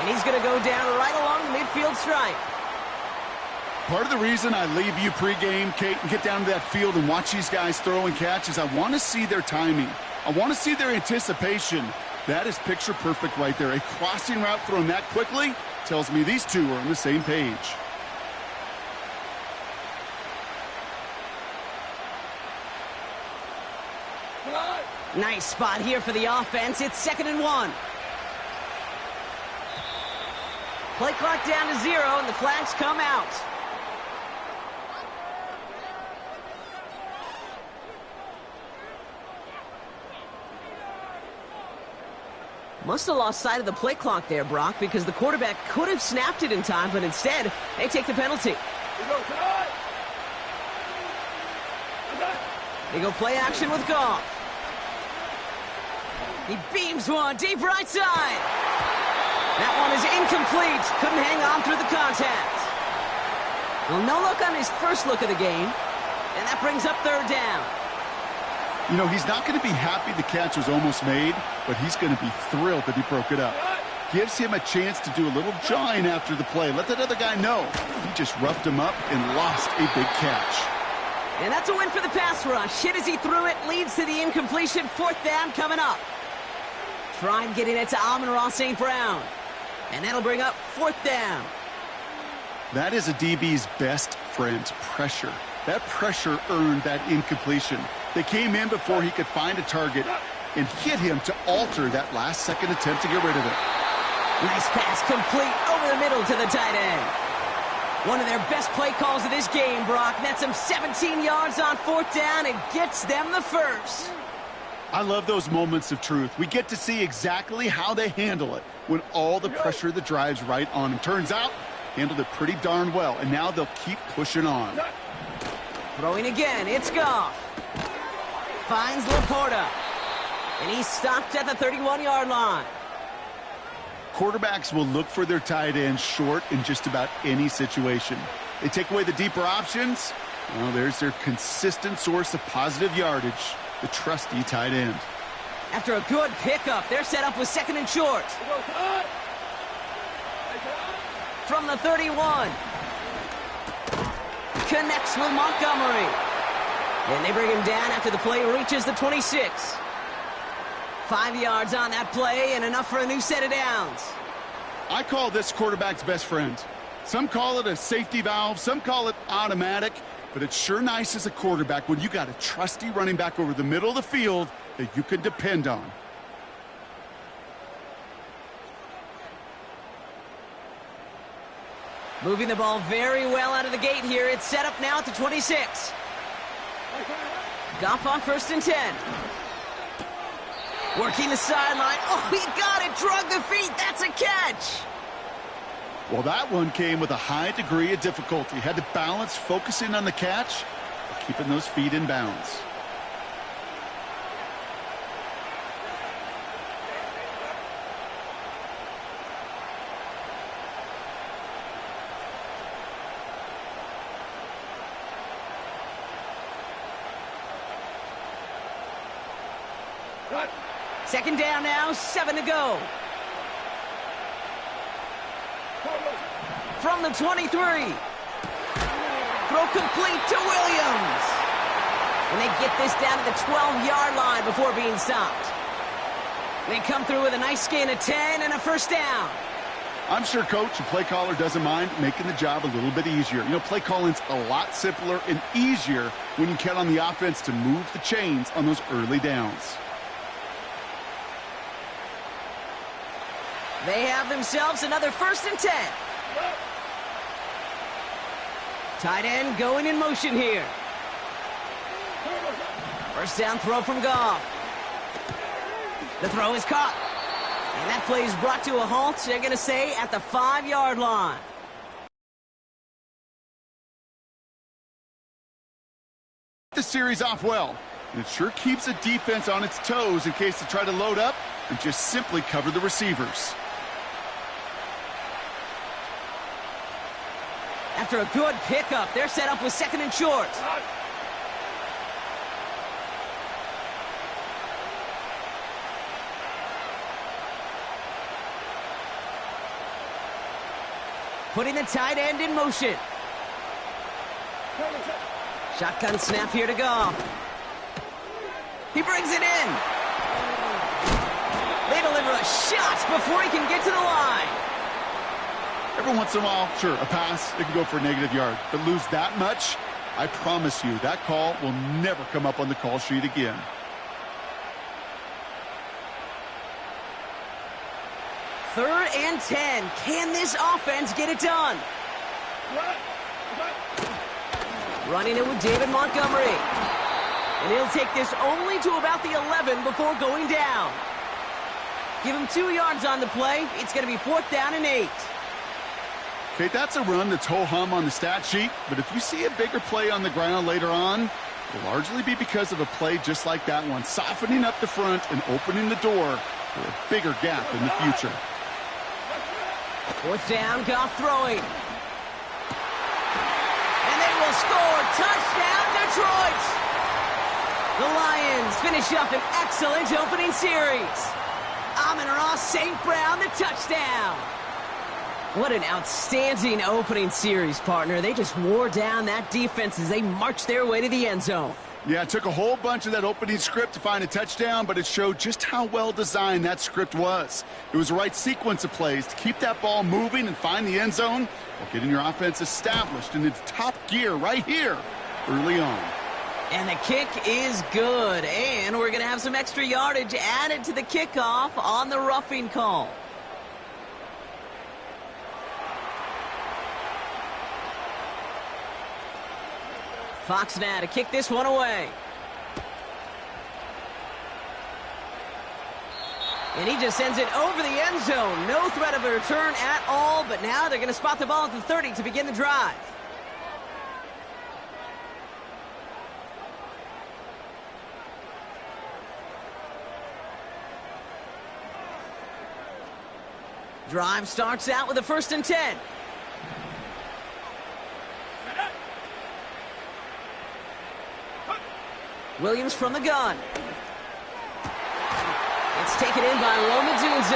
And he's going to go down right along the midfield stripe. Part of the reason I leave you pregame, Kate, and get down to that field and watch these guys throw and catch is I want to see their timing. I want to see their anticipation. That is picture perfect right there. A crossing route thrown that quickly tells me these two are on the same page. Nice spot here for the offense. It's 2nd and 1. Play clock down to 0, and the flags come out. Must have lost sight of the play clock there, Brock, because the quarterback could have snapped it in time, but instead, they take the penalty. They go play action with Goff. He beams one deep right side. That one is incomplete. Couldn't hang on through the contact. Well, no look on his first look of the game. And that brings up 3rd down. You know, he's not going to be happy the catch was almost made, but he's going to be thrilled that he broke it up. Gives him a chance to do a little jawing after the play. Let that other guy know. He just roughed him up and lost a big catch. And that's a win for the pass rush. Hit as he threw it, leads to the incompletion. 4th down coming up. Trying getting it to Amon-Ra St. Brown. And that'll bring up 4th down. That is a DB's best friend, pressure. That pressure earned that incompletion. They came in before he could find a target and hit him to alter that last-second attempt to get rid of it. Nice pass complete over the middle to the tight end. One of their best play calls of this game, Brock. Nets them 17 yards on 4th down and gets them the first. I love those moments of truth. We get to see exactly how they handle it when all the pressure that drives right on them. Turns out, handled it pretty darn well, and now they'll keep pushing on. Throwing again, it's Goff. Finds Laporta. And he's stopped at the 31-yard line. Quarterbacks will look for their tight end short in just about any situation. They take away the deeper options. Well, there's their consistent source of positive yardage, the trusty tight end. After a good pickup, they're set up with 2nd and short. From the 31. Connects with Montgomery. And they bring him down after the play reaches the 26. 5 yards on that play and enough for a new set of downs. I call this quarterback's best friend. Some call it a safety valve, some call it automatic, but it's sure nice as a quarterback when you got a trusty running back over the middle of the field that you can depend on. Moving the ball very well out of the gate here. It's set up now at the 26. Goff on 1st and 10. Working the sideline. Oh, he got it. Drug the feet. That's a catch. Well, that one came with a high degree of difficulty. Had to balance focusing on the catch, but keeping those feet in bounds. Second down now, 7 to go. From the 23. Throw complete to Williams. And they get this down to the 12-yard line before being stopped. They come through with a nice gain of 10 and a 1st down. I'm sure coach and play caller doesn't mind making the job a little bit easier. You know, play calling's a lot simpler and easier when you count on the offense to move the chains on those early downs. They have themselves another 1st and 10. Tight end going in motion here. 1st down throw from Goff. The throw is caught. And that play is brought to a halt, they're going to say, at the 5-yard line. The series off well. And it sure keeps the defense on its toes in case they try to load up and just simply cover the receivers. After a good pickup, they're set up with 2nd and short. Putting the tight end in motion. Shotgun snap here to Goff. He brings it in. They deliver a shot before he can get to the line. Every once in a while, sure, a pass, it can go for a negative yard. But lose that much, I promise you, that call will never come up on the call sheet again. Third and 10. Can this offense get it done? Running it with David Montgomery. And he'll take this only to about the 11 before going down. Give him 2 yards on the play. It's going to be 4th down and 8. Okay, that's a run that's ho-hum on the stat sheet, but if you see a bigger play on the ground later on, it'll largely be because of a play just like that one, softening up the front and opening the door for a bigger gap in the future. 4th down, Goff throwing. And they will score. Touchdown, Detroit! The Lions finish up an excellent opening series. Amon-Ra St. Brown, the touchdown. What an outstanding opening series, partner. They just wore down that defense as they marched their way to the end zone. Yeah, it took a whole bunch of that opening script to find a touchdown, but it showed just how well designed that script was. It was the right sequence of plays to keep that ball moving and find the end zone while getting your offense established in its top gear right here early on. And the kick is good, and we're going to have some extra yardage added to the kickoff on the roughing call. Fox now to kick this one away. And he just sends it over the end zone. No threat of a return at all, but now they're going to spot the ball at the 30 to begin the drive. Drive starts out with a 1st and 10. Williams from the gun. It's taken in by Roma Dunze.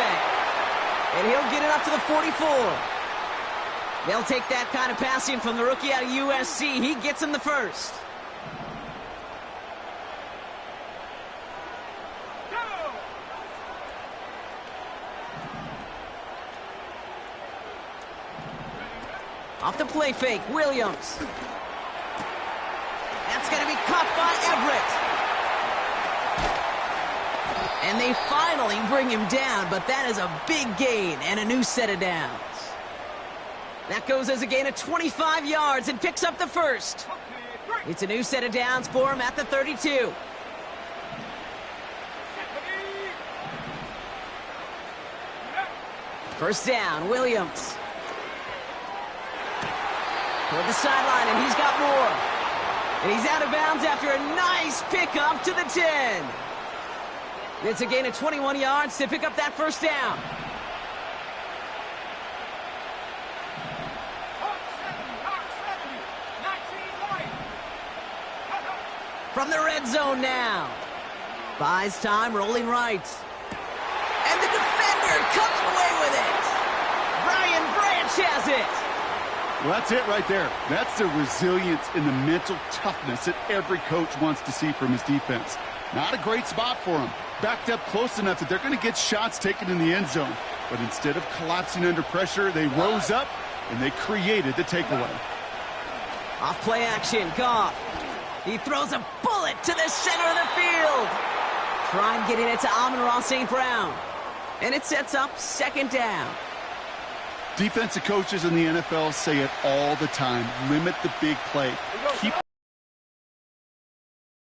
And he'll get it up to the 44. They'll take that kind of passing from the rookie out of USC. He gets him the 1st. Off the play fake, Williams. That's going to be caught by Everett. And they finally bring him down, but that is a big gain and a new set of downs. That goes as a gain of 25 yards and picks up the 1st. It's a new set of downs for him at the 32. First down, Williams. Toward the sideline, and he's got more. And he's out of bounds after a nice pickup to the 10. It's a gain of 21 yards to pick up that 1st down. From the red zone now. Buys time, rolling right. And the defender comes away with it. Brian Branch has it. Well, that's it right there. That's the resilience and the mental toughness that every coach wants to see from his defense. Not a great spot for him. Backed up close enough that they're going to get shots taken in the end zone. But instead of collapsing under pressure, they rose up and they created the takeaway. Off play action, Goff. He throws a bullet to the center of the field. Trying getting it to Amon-Ra St. Brown. And it sets up 2nd down. Defensive coaches in the NFL say it all the time. Limit the big play. Keep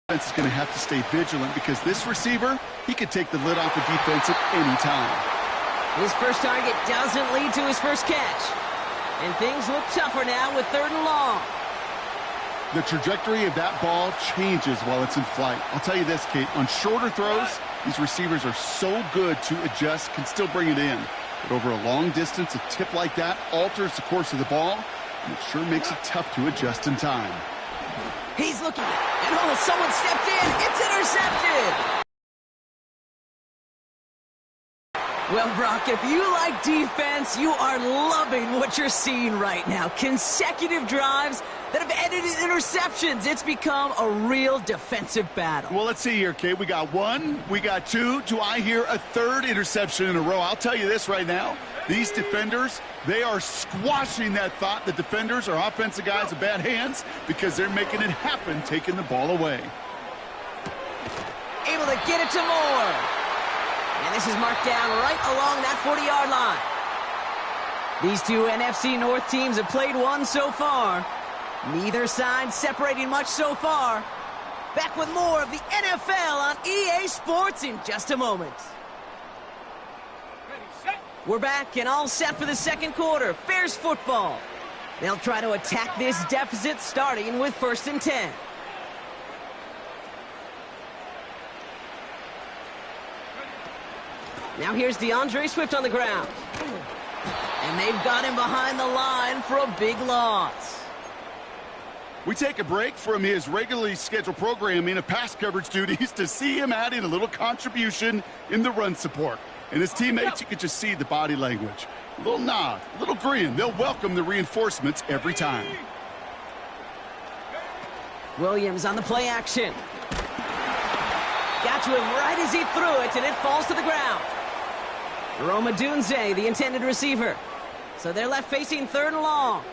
defense is going to have to stay vigilant because this receiver, he could take the lid off the defense at any time. His first target doesn't lead to his first catch. And things look tougher now with 3rd and long. The trajectory of that ball changes while it's in flight. I'll tell you this, Kate, on shorter throws, these receivers are so good to adjust, can still bring it in. But over a long distance, a tip like that alters the course of the ball, and it sure makes it tough to adjust in time. He's looking, and oh, someone stepped in. It's intercepted. Well, Brock, if you like defense, you are loving what you're seeing right now. Consecutive drives that have ended in interceptions. It's become a real defensive battle. Well, let's see here, Kate. We got 1, we got 2. Do I hear a 3rd interception in a row? I'll tell you this right now. These defenders, they are squashing that thought. The defenders are offensive guys with bad hands because they're making it happen, taking the ball away. Able to get it to Moore. And this is marked down right along that 40-yard line. These two NFC North teams have played one so far. Neither side separating much so far. Back with more of the NFL on EA Sports in just a moment. We're back and all set for the 2nd quarter. Bears football. They'll try to attack this deficit starting with 1st and 10. Now here's DeAndre Swift on the ground. And they've got him behind the line for a big loss. We take a break from his regularly scheduled programming of pass coverage duties to see him adding a little contribution in the run support. And his teammates, you could just see the body language. A little nod, a little grin. They'll welcome the reinforcements every time. Williams on the play action. Got to him right as he threw it, and it falls to the ground. Roma Dunze, the intended receiver. So they're left facing 3rd and long.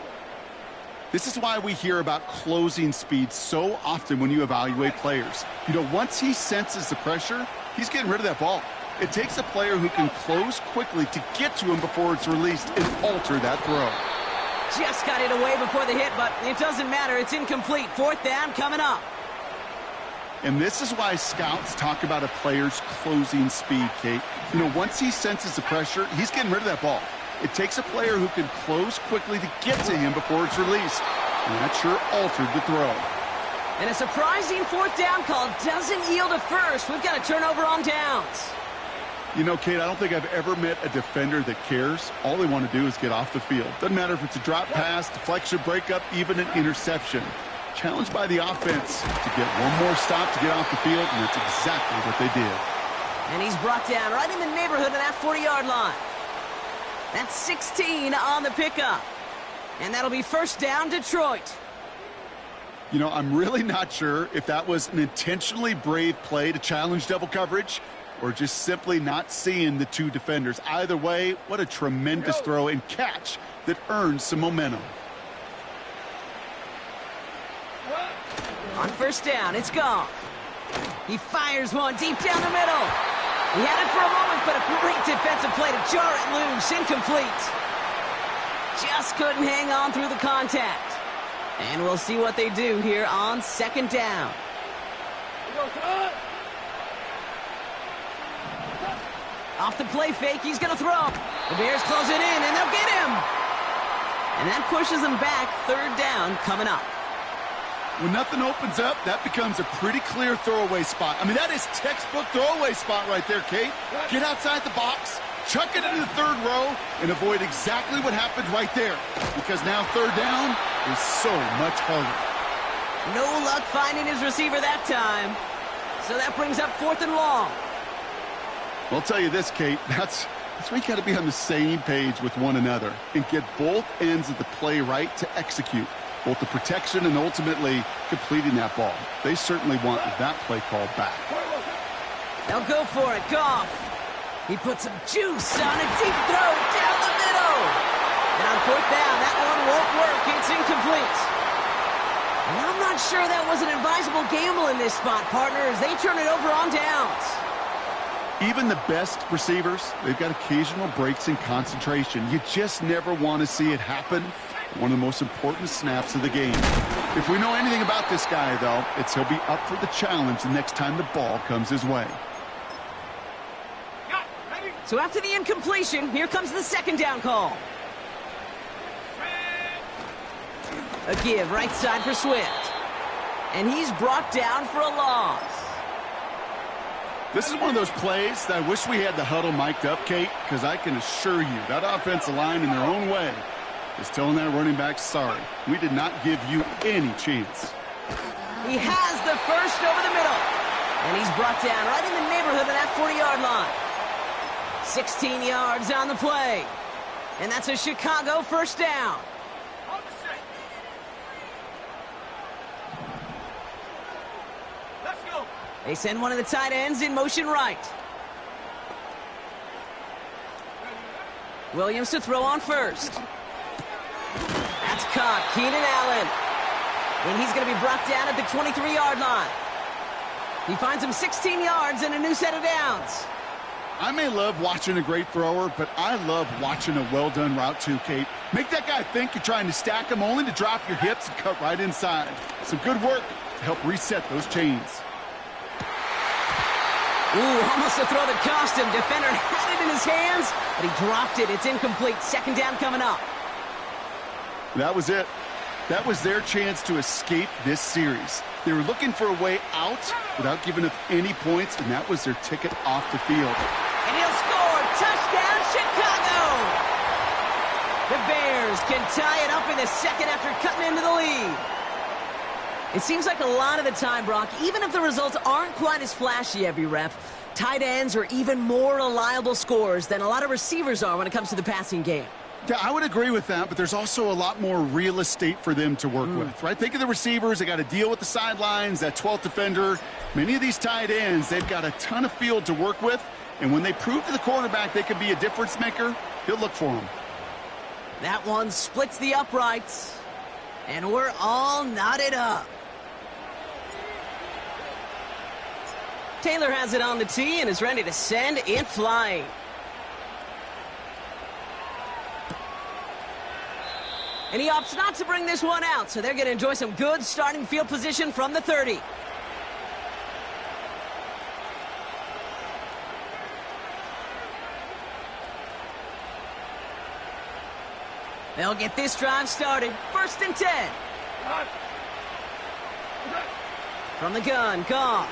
This is why we hear about closing speed so often when you evaluate players. You know, once he senses the pressure, he's getting rid of that ball. It takes a player who can close quickly to get to him before it's released and alter that throw. Just got it away before the hit, but it doesn't matter. It's incomplete. 4th down coming up. And this is why scouts talk about a player's closing speed, Kate. You know, once he senses the pressure, he's getting rid of that ball. It takes a player who can close quickly to get to him before it's released. And that sure altered the throw. And a surprising 4th down call doesn't yield a first. We've got a turnover on downs. You know, Kate, I don't think I've ever met a defender that cares. All they want to do is get off the field. Doesn't matter if it's a drop pass, deflection, breakup, even an interception. Challenged by the offense to get one more stop to get off the field, and that's exactly what they did. And he's brought down right in the neighborhood of that 40-yard line. That's 16 on the pickup. And that'll be 1st down, Detroit. You know, I'm really not sure if that was an intentionally brave play to challenge double coverage or just simply not seeing the 2 defenders. Either way, what a tremendous throw and catch that earns some momentum. On 1st down, it's Goff. He fires one deep down the middle. He had it for a moment, but a great defensive play to jar it loose. Incomplete. Just couldn't hang on through the contact. And we'll see what they do here on 2nd down. Off the play fake, he's going to throw. The Bears close it in, and they'll get him. And that pushes them back. 3rd down coming up. When nothing opens up, that becomes a pretty clear throwaway spot. I mean, that is textbook throwaway spot right there, Kate. Get outside the box, chuck it into the 3rd row, and avoid exactly what happened right there. Because now 3rd down is so much harder. No luck finding his receiver that time. So that brings up 4th and long. Well, I'll tell you this, Kate, that's where you got to be on the same page with one another and get both ends of the play right to execute. Both the protection and ultimately completing that ball. They certainly want that play called back. They'll go for it. Goff. He puts some juice on a deep throw down the middle. And on 4th down, that one won't work. It's incomplete. And I'm not sure that was an advisable gamble in this spot, partners. They turn it over on downs. Even the best receivers, they've got occasional breaks in concentration. You just never want to see it happen. One of the most important snaps of the game. If we know anything about this guy, though, it's he'll be up for the challenge the next time the ball comes his way. So after the incompletion, here comes the 2nd down call. A give right side for Swift. And he's brought down for a loss. This is one of those plays that I wish we had the huddle mic'd up, Kate, because I can assure you that offensive line in their own way is telling that running back, sorry, we did not give you any chance. He has the 1st over the middle. And he's brought down right in the neighborhood of that 40-yard line. 16 yards on the play. And that's a Chicago 1st down. Let's go. They send one of the tight ends in motion right. Williams to throw on 1st. That's caught. Keenan Allen. And he's going to be brought down at the 23-yard line. He finds him 16 yards and a new set of downs. I may love watching a great thrower, but I love watching a well-done route too, Kate. Make that guy think you're trying to stack him only to drop your hips and cut right inside. Some good work to help reset those chains. Ooh, almost a throw that cost him. Defender had it in his hands, but he dropped it. It's incomplete. 2nd down coming up. That was it. That was their chance to escape this series. They were looking for a way out without giving up any points, and that was their ticket off the field. And he'll score. Touchdown, Chicago! The Bears can tie it up in the 2nd after cutting into the lead. It seems like a lot of the time, Brock, even if the results aren't quite as flashy every rep, tight ends are even more reliable scorers than a lot of receivers are when it comes to the passing game. Yeah, I would agree with that, but there's also a lot more real estate for them to work with, right? Think of the receivers. They got to deal with the sidelines, that 12th defender. Many of these tight ends, they've got a ton of field to work with, and when they prove to the quarterback they can be a difference maker, he'll look for them. That one splits the uprights, and we're all knotted up. Taylor has it on the tee and is ready to send it flying. And he opts not to bring this one out, so they're going to enjoy some good starting field position from the 30. They'll get this drive started. 1st and 10. From the gun, Goff.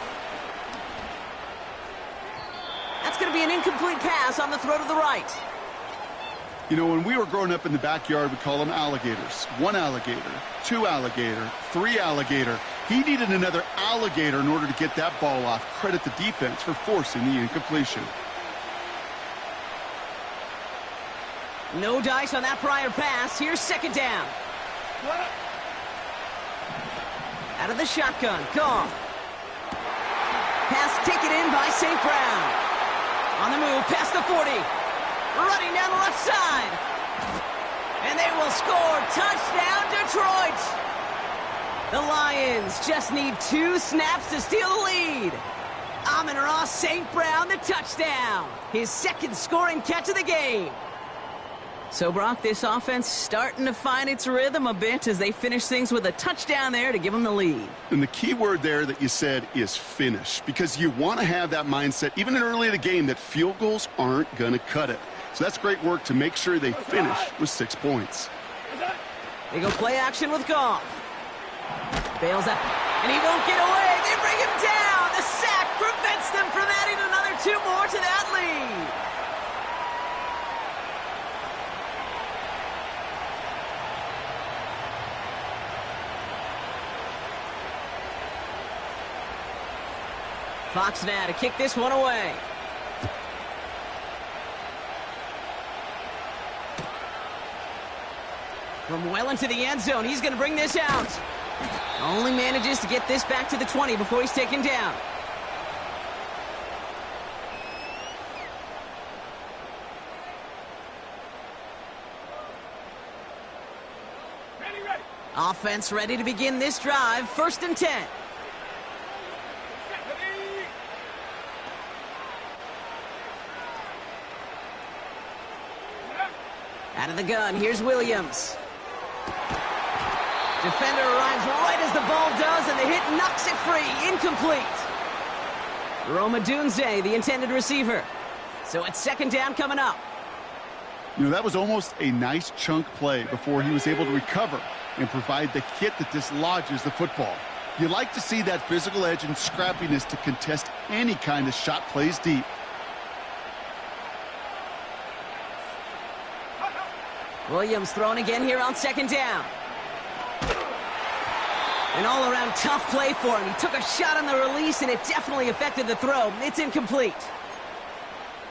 That's going to be an incomplete pass on the throw to the right. You know, when we were growing up in the backyard, we call them alligators. 1 alligator, 2 alligator, 3 alligator. He needed another alligator in order to get that ball off. Credit the defense for forcing the incompletion. No dice on that prior pass. Here's 2nd down. Out of the shotgun, Goff. Pass taken in by St. Brown. On the move, past the 40. Running down the left side. And they will score. Touchdown, Detroit. The Lions just need 2 snaps to steal the lead. Amon-Ra St. Brown, the touchdown. His 2nd scoring catch of the game. So, Brock, this offense starting to find its rhythm a bit as they finish things with a touchdown there to give them the lead. And the key word there that you said is finish, because you want to have that mindset, even early in the game, that field goals aren't going to cut it. So that's great work to make sure they finish with 6 points. They go play action with Goff. Bails out, and he won't get away. They bring him down. The sack prevents them from adding another 2 more to that lead. Fox now to kick this one away. From well into the end zone, he's going to bring this out. Only manages to get this back to the 20 before he's taken down. Ready. Offense ready to begin this drive. 1st and 10. Out of the gun, here's Williams. Defender arrives right as the ball does, and the hit knocks it free. Incomplete. Roma Dunze, the intended receiver. So it's 2nd down coming up. You know, that was almost a nice chunk play before he was able to recover and provide the hit that dislodges the football. You like to see that physical edge and scrappiness to contest any kind of shot plays deep. Williams thrown again here on 2nd down. An all-around tough play for him. He took a shot on the release, and it definitely affected the throw. It's incomplete.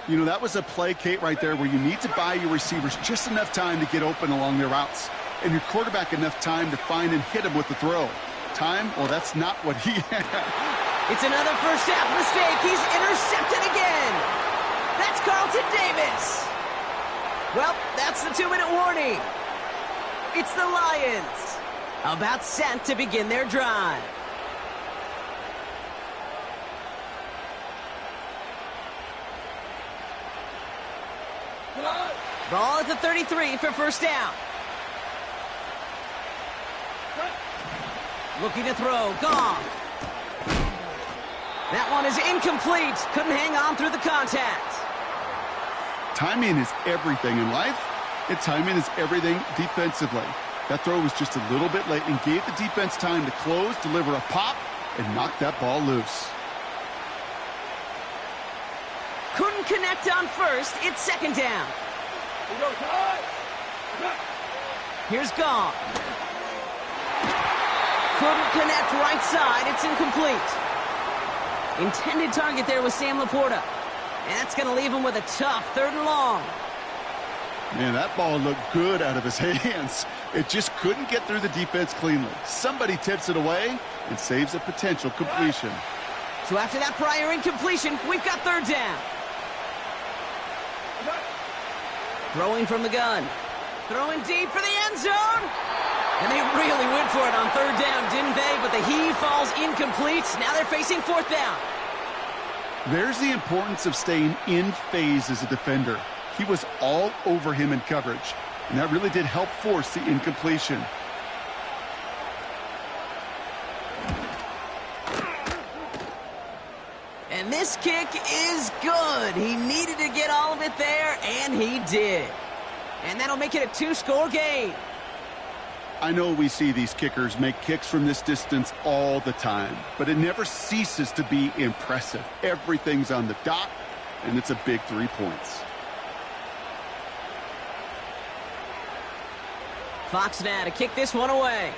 You know, that was a play, Kate, right there where you need to buy your receivers just enough time to get open along their routes, and your quarterback enough time to find and hit him with the throw. Time? Well, that's not what he had. It's another first half mistake. He's intercepted again. That's Carlton Davis. Well, that's the 2-minute warning. It's the Lions, about set to begin their drive. Ball at the 33 for 1st down. Looking to throw, Goff. That one is incomplete. Couldn't hang on through the contact. Timing is everything in life, and timing is everything defensively. That throw was just a little bit late and gave the defense time to close, deliver a pop, and knock that ball loose. Couldn't connect on 1st. It's 2nd down. Here's Goff. Couldn't connect right side. It's incomplete. Intended target there was Sam Laporta. And that's going to leave him with a tough 3rd and long. Man, that ball looked good out of his hands. It just couldn't get through the defense cleanly. Somebody tips it away and saves a potential completion. So after that prior incompletion, we've got 3rd down. Throwing from the gun. Throwing deep for the end zone. And they really went for it on 3rd down, didn't they? But the heave falls incomplete. Now they're facing 4th down. There's the importance of staying in phase as a defender. He was all over him in coverage, and that really did help force the incompletion. And this kick is good. He needed to get all of it there, and he did. And that'll make it a 2-score game. I know we see these kickers make kicks from this distance all the time, but it never ceases to be impressive. Everything's on the dot, and it's a big 3 points. Fox now to kick this one away.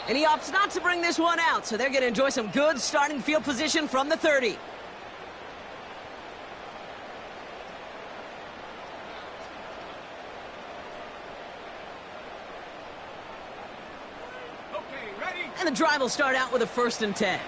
And he opts not to bring this one out, so they're going to enjoy some good starting field position from the 30. And the drive will start out with a 1st and 10.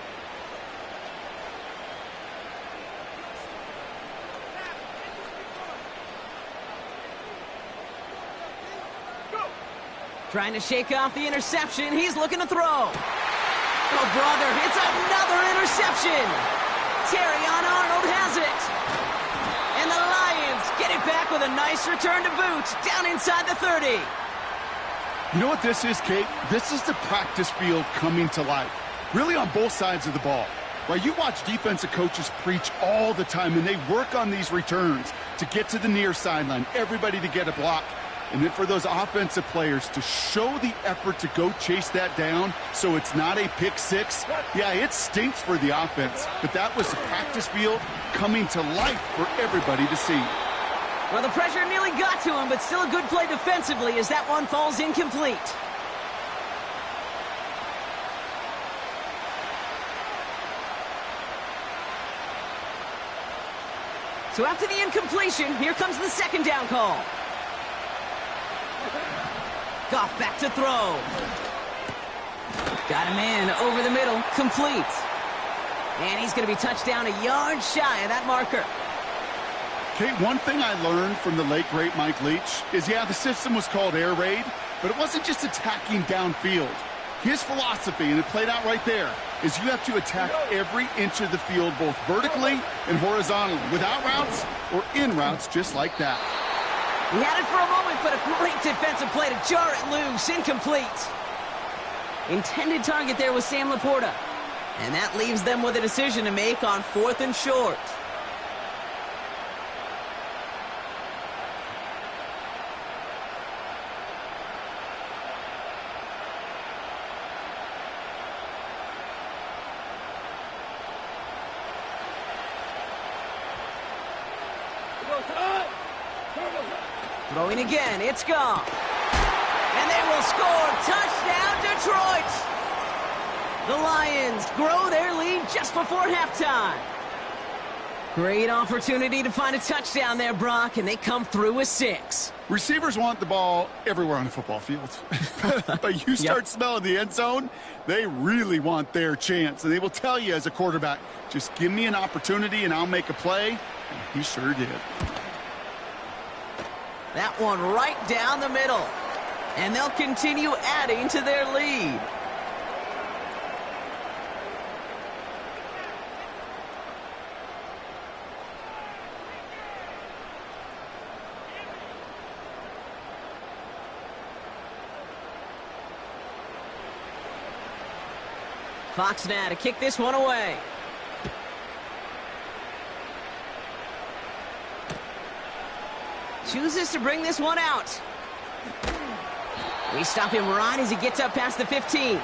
Trying to shake off the interception. He's looking to throw. Oh, brother, it's another interception. Terrion Arnold has it. And the Lions get it back with a nice return to boot down inside the 30. You know what this is, Kate? This is the practice field coming to life, really on both sides of the ball. While you watch defensive coaches preach all the time, and they work on these returns to get to the near sideline, everybody to get a block, and then for those offensive players to show the effort to go chase that down so it's not a pick six. Yeah, it stinks for the offense, but that was the practice field coming to life for everybody to see. Well, the pressure nearly got to him, but still a good play defensively as that one falls incomplete. So after the incompletion, here comes the 2nd down call. Goff back to throw. Got him in over the middle, complete. And he's going to be touched down a yard shy of that marker. Kate, one thing I learned from the late, great Mike Leach is, yeah, the system was called air raid, but it wasn't just attacking downfield. His philosophy, and it played out right there, is you have to attack every inch of the field, both vertically and horizontally, without routes or in routes just like that. He had it for a moment, but a great defensive play to jar it loose, incomplete. Intended target there was Sam Laporta. And that leaves them with a decision to make on 4th and short. Throwing again, it's gone. And they will score. Touchdown, Detroit! The Lions grow their lead just before halftime. Great opportunity to find a touchdown there, Brock, and they come through with 6. Receivers want the ball everywhere on the football field. But you start smelling the end zone, they really want their chance. And they will tell you as a quarterback, just give me an opportunity and I'll make a play. And he sure did. That one right down the middle. And they'll continue adding to their lead. Fox now to kick this one away. Chooses to bring this one out. We stop him right as he gets up past the 15.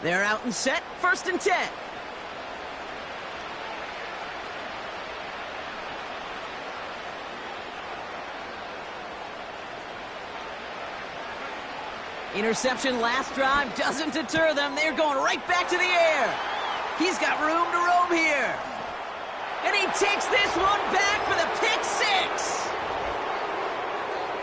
They're out and set, 1st and 10. Interception last drive doesn't deter them. They're going right back to the air. He's got room to roam here. And he takes this one back for the pick six.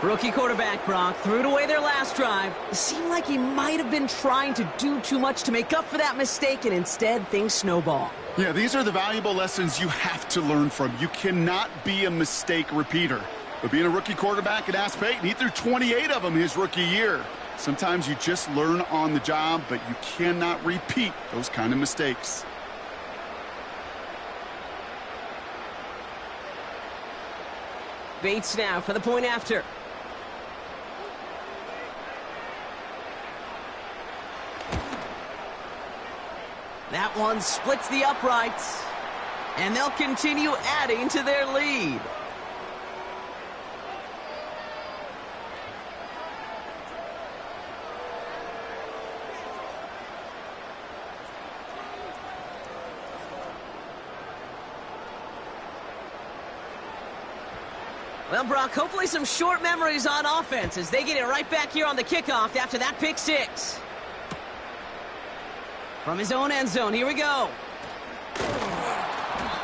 Rookie quarterback Brock threw it away their last drive. It seemed like he might have been trying to do too much to make up for that mistake, and instead things snowball. Yeah, these are the valuable lessons you have to learn from. You cannot be a mistake repeater. But being a rookie quarterback at Ass Payton, he threw 28 of them his rookie year. Sometimes you just learn on the job, but you cannot repeat those kind of mistakes. Bates now for the point after. That one splits the uprights, and they'll continue adding to their lead. Well, Brock, hopefully some short memories on offense as they get it right back here on the kickoff after that pick six. From his own end zone, here we go.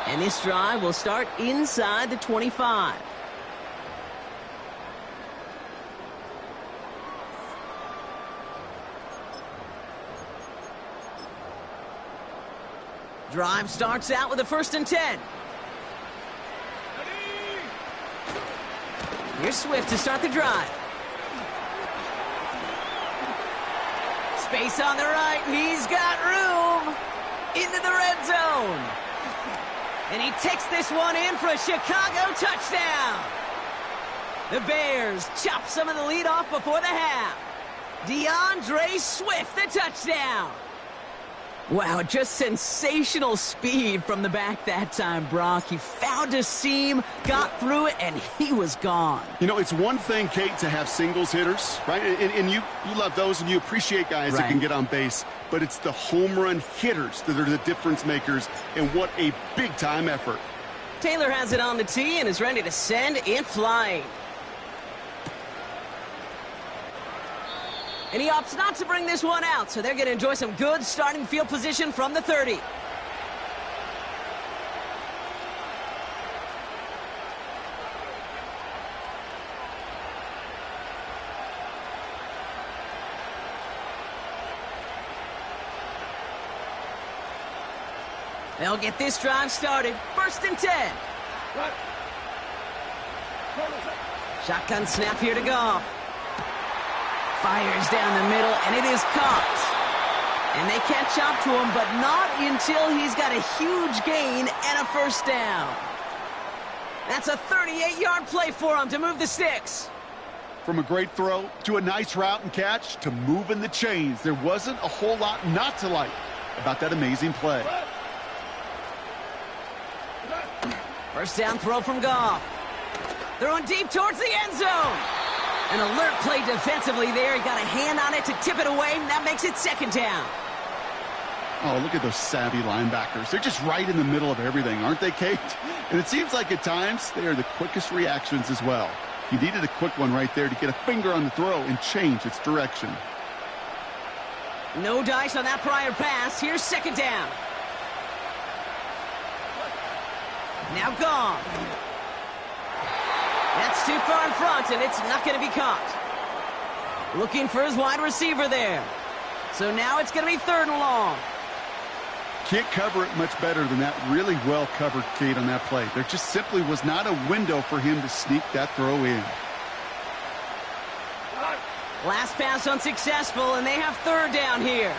And this drive will start inside the 25. Drive starts out with a 1st and 10. Here's Swift to start the drive. Space on the right. He's got room into the red zone. And he takes this one in for a Chicago touchdown. The Bears chop some of the lead off before the half. DeAndre Swift, the touchdown. Wow, just sensational speed from the back that time, Brock. He found a seam, got through it, and he was gone. You know, it's one thing, Kate, to have singles hitters, right? And you love those, and you appreciate guys that can get on base. But it's the home run hitters that are the difference makers, and what a big-time effort. Taylor has it on the tee and is ready to send it flying. And he opts not to bring this one out, so they're going to enjoy some good starting field position from the 30. They'll get this drive started. 1st and 10. Shotgun snap here to Goff. Fires down the middle, and it is caught. And they catch up to him, but not until he's got a huge gain and a 1st down. That's a 38-yard play for him to move the sticks. From a great throw to a nice route and catch to moving the chains, there wasn't a whole lot not to like about that amazing play. 1st down throw from Goff. Throwing deep towards the end zone. An alert play defensively there. He got a hand on it to tip it away, and that makes it 2nd down. Oh, look at those savvy linebackers. They're just right in the middle of everything, aren't they, Kate? And it seems like at times they are the quickest reactions as well. He needed a quick one right there to get a finger on the throw and change its direction. No dice on that prior pass. Here's 2nd down. Now gone. That's too far in front, and it's not going to be caught. Looking for his wide receiver there. So now it's going to be 3rd and long. Can't cover it much better than that. Really well covered, Kate, on that play. There just simply was not a window for him to sneak that throw in. Last pass unsuccessful, and they have 3rd down here.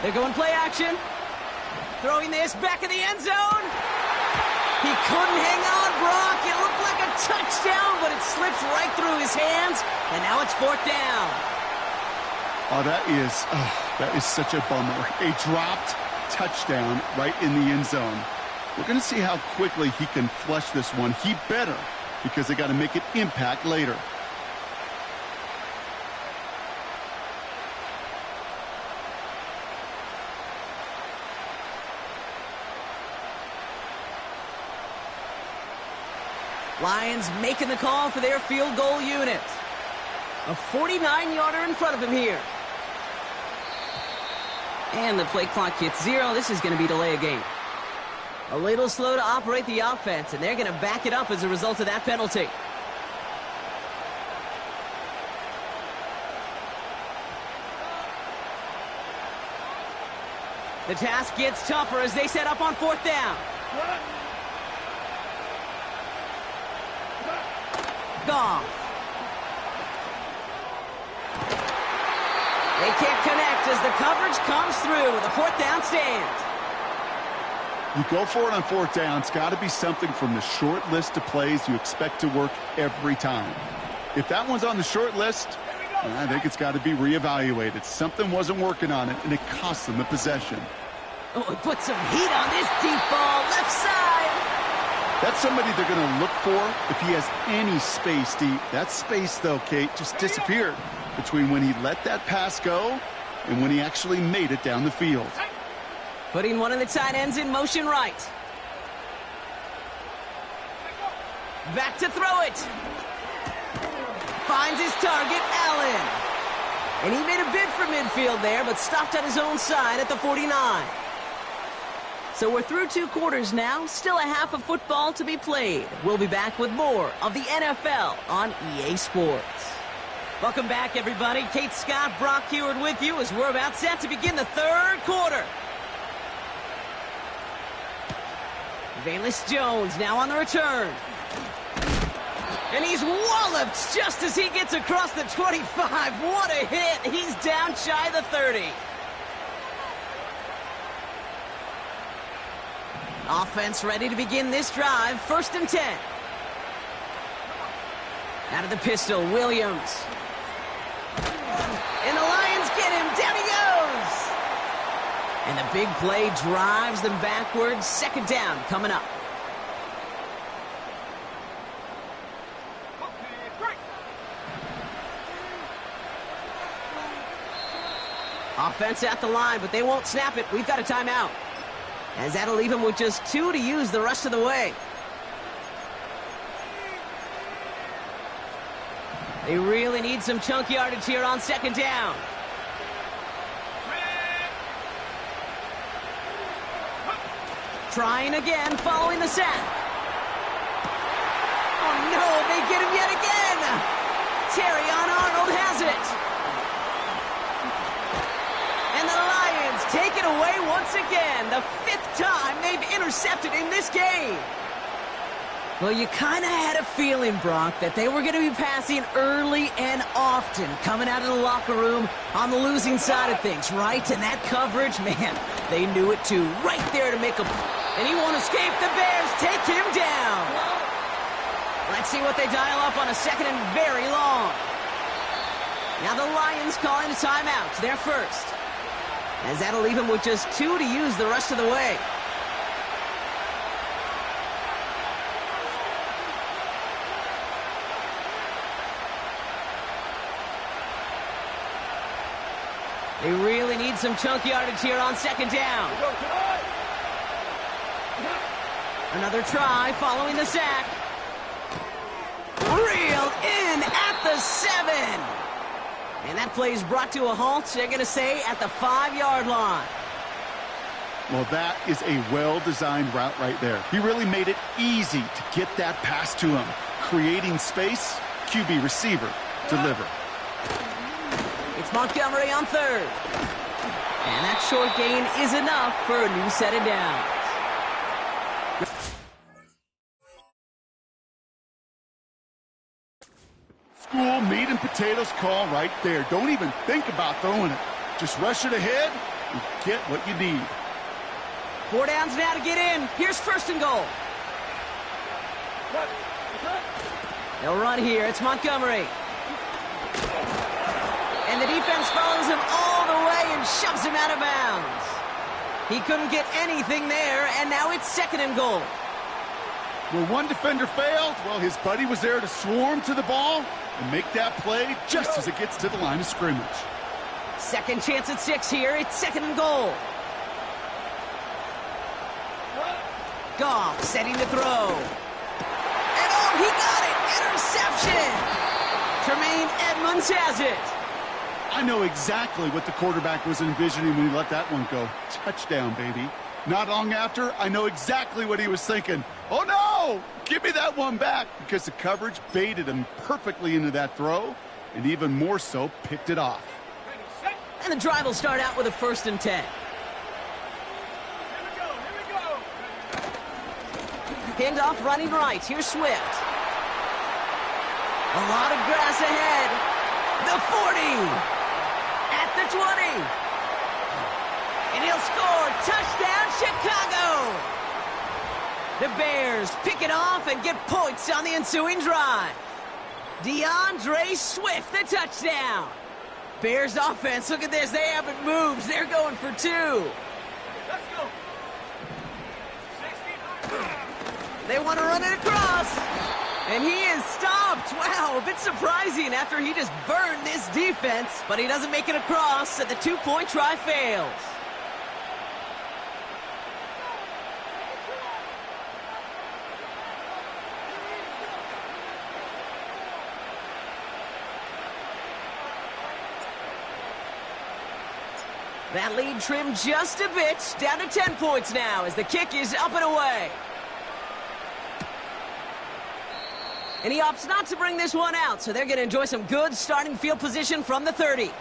They're going play action. Throwing this back in the end zone. He couldn't hang on, Brock. It looked like a touchdown, but it slips right through his hands, and now it's 4th down. Oh, that is such a bummer. A dropped touchdown right in the end zone. We're going to see how quickly he can flush this one. He better, because they got to make it impact later. Lions making the call for their field goal unit. A 49-yarder in front of him here. And the play clock hits 0. This is going to be delay a game. A little slow to operate the offense, and they're going to back it up as a result of that penalty. The task gets tougher as they set up on 4th down. Goff. They can't connect as the coverage comes through with a 4th down stand. You go for it on 4th down. It's got to be something from the short list of plays you expect to work every time. If that one's on the short list, I think it's got to be reevaluated. Something wasn't working on it, and it cost them the possession. Oh, he put some heat on this deep ball, left side. That's somebody they're going to look for if he has any space deep. That space, though, Kate, just disappeared between when he let that pass go and when he actually made it down the field. Putting one of the tight ends in motion right. Back to throw it. Finds his target, Allen. And he made a bid for midfield there, but stopped on his own side at the 49. So we're through 2 quarters now. Still a half of football to be played. We'll be back with more of the NFL on EA Sports. Welcome back, everybody. Kate Scott, Brock Heward with you as we're about set to begin the 3rd quarter. Valus Jones now on the return. And he's walloped just as he gets across the 25. What a hit. He's down shy of the 30. Offense ready to begin this drive. 1st and 10. Out of the pistol, Williams. And the Lions get him. Down he goes. And the big play drives them backwards. 2nd down coming up. Offense at the line, but they won't snap it. We've got a timeout. As that'll leave him with just 2 to use the rest of the way. They really need some chunk yardage here on 2nd down. Trying again, following the sack. Oh no, they get him yet again. Terrion Arnold has it. And the Lions take it away once again. The 5th time they've intercepted in this game. Well, you kind of had a feeling, Brock, that they were going to be passing early and often, coming out of the locker room on the losing side of things, right? And that coverage, man, they knew it too. Right there to make a... And he won't escape. The Bears take him down. Let's see what they dial up on a 2nd and very long. Now the Lions calling a timeout. They're first. As that'll leave him with just 2 to use the rest of the way. They really need some chunk yardage here on 2nd down. Another try following the sack. Reeled in at the 7. And that play is brought to a halt, they're going to say, at the 5-yard line. Well, that is a well-designed route right there. He really made it easy to get that pass to him. Creating space, QB receiver, deliver. It's Montgomery on 3rd. And that short gain is enough for a new set of downs. School meat and potatoes call right there. Don't even think about throwing it. Just rush it ahead and get what you need. 4 downs now to get in. Here's 1st and goal. They'll run here. It's Montgomery. And the defense follows him all the way and shoves him out of bounds. He couldn't get anything there, and now it's 2nd and goal. Where one defender failed, well, his buddy was there to swarm to the ball and make that play just as it gets to the line of scrimmage. 2nd chance at 6 here. It's 2nd and goal. Goff setting to throw. And Oh, he got it! Interception! Tremaine Edmonds has it. I know exactly what the quarterback was envisioning when he let that one go. Touchdown, baby. Not long after, I know exactly what he was thinking. Oh, no! Give me that one back, because the coverage baited him perfectly into that throw, and even more so, picked it off. And the drive will start out with a 1st and 10. Hand off running right. Here's Swift. A lot of grass ahead. The 40. At the 20. And he'll score. Touchdown, Chicago. The Bears pick it off and get points on the ensuing drive. DeAndre Swift, the touchdown. Bears offense, look at this. They haven't moved. They're going for 2. Let's go. They want to run it across. And he is stopped. Wow, a bit surprising after he just burned this defense. But he doesn't make it across, and the 2-point try fails. That lead trimmed just a bit, down to 10 points now as the kick is up and away. And he opts not to bring this one out, so they're going to enjoy some good starting field position from the 30.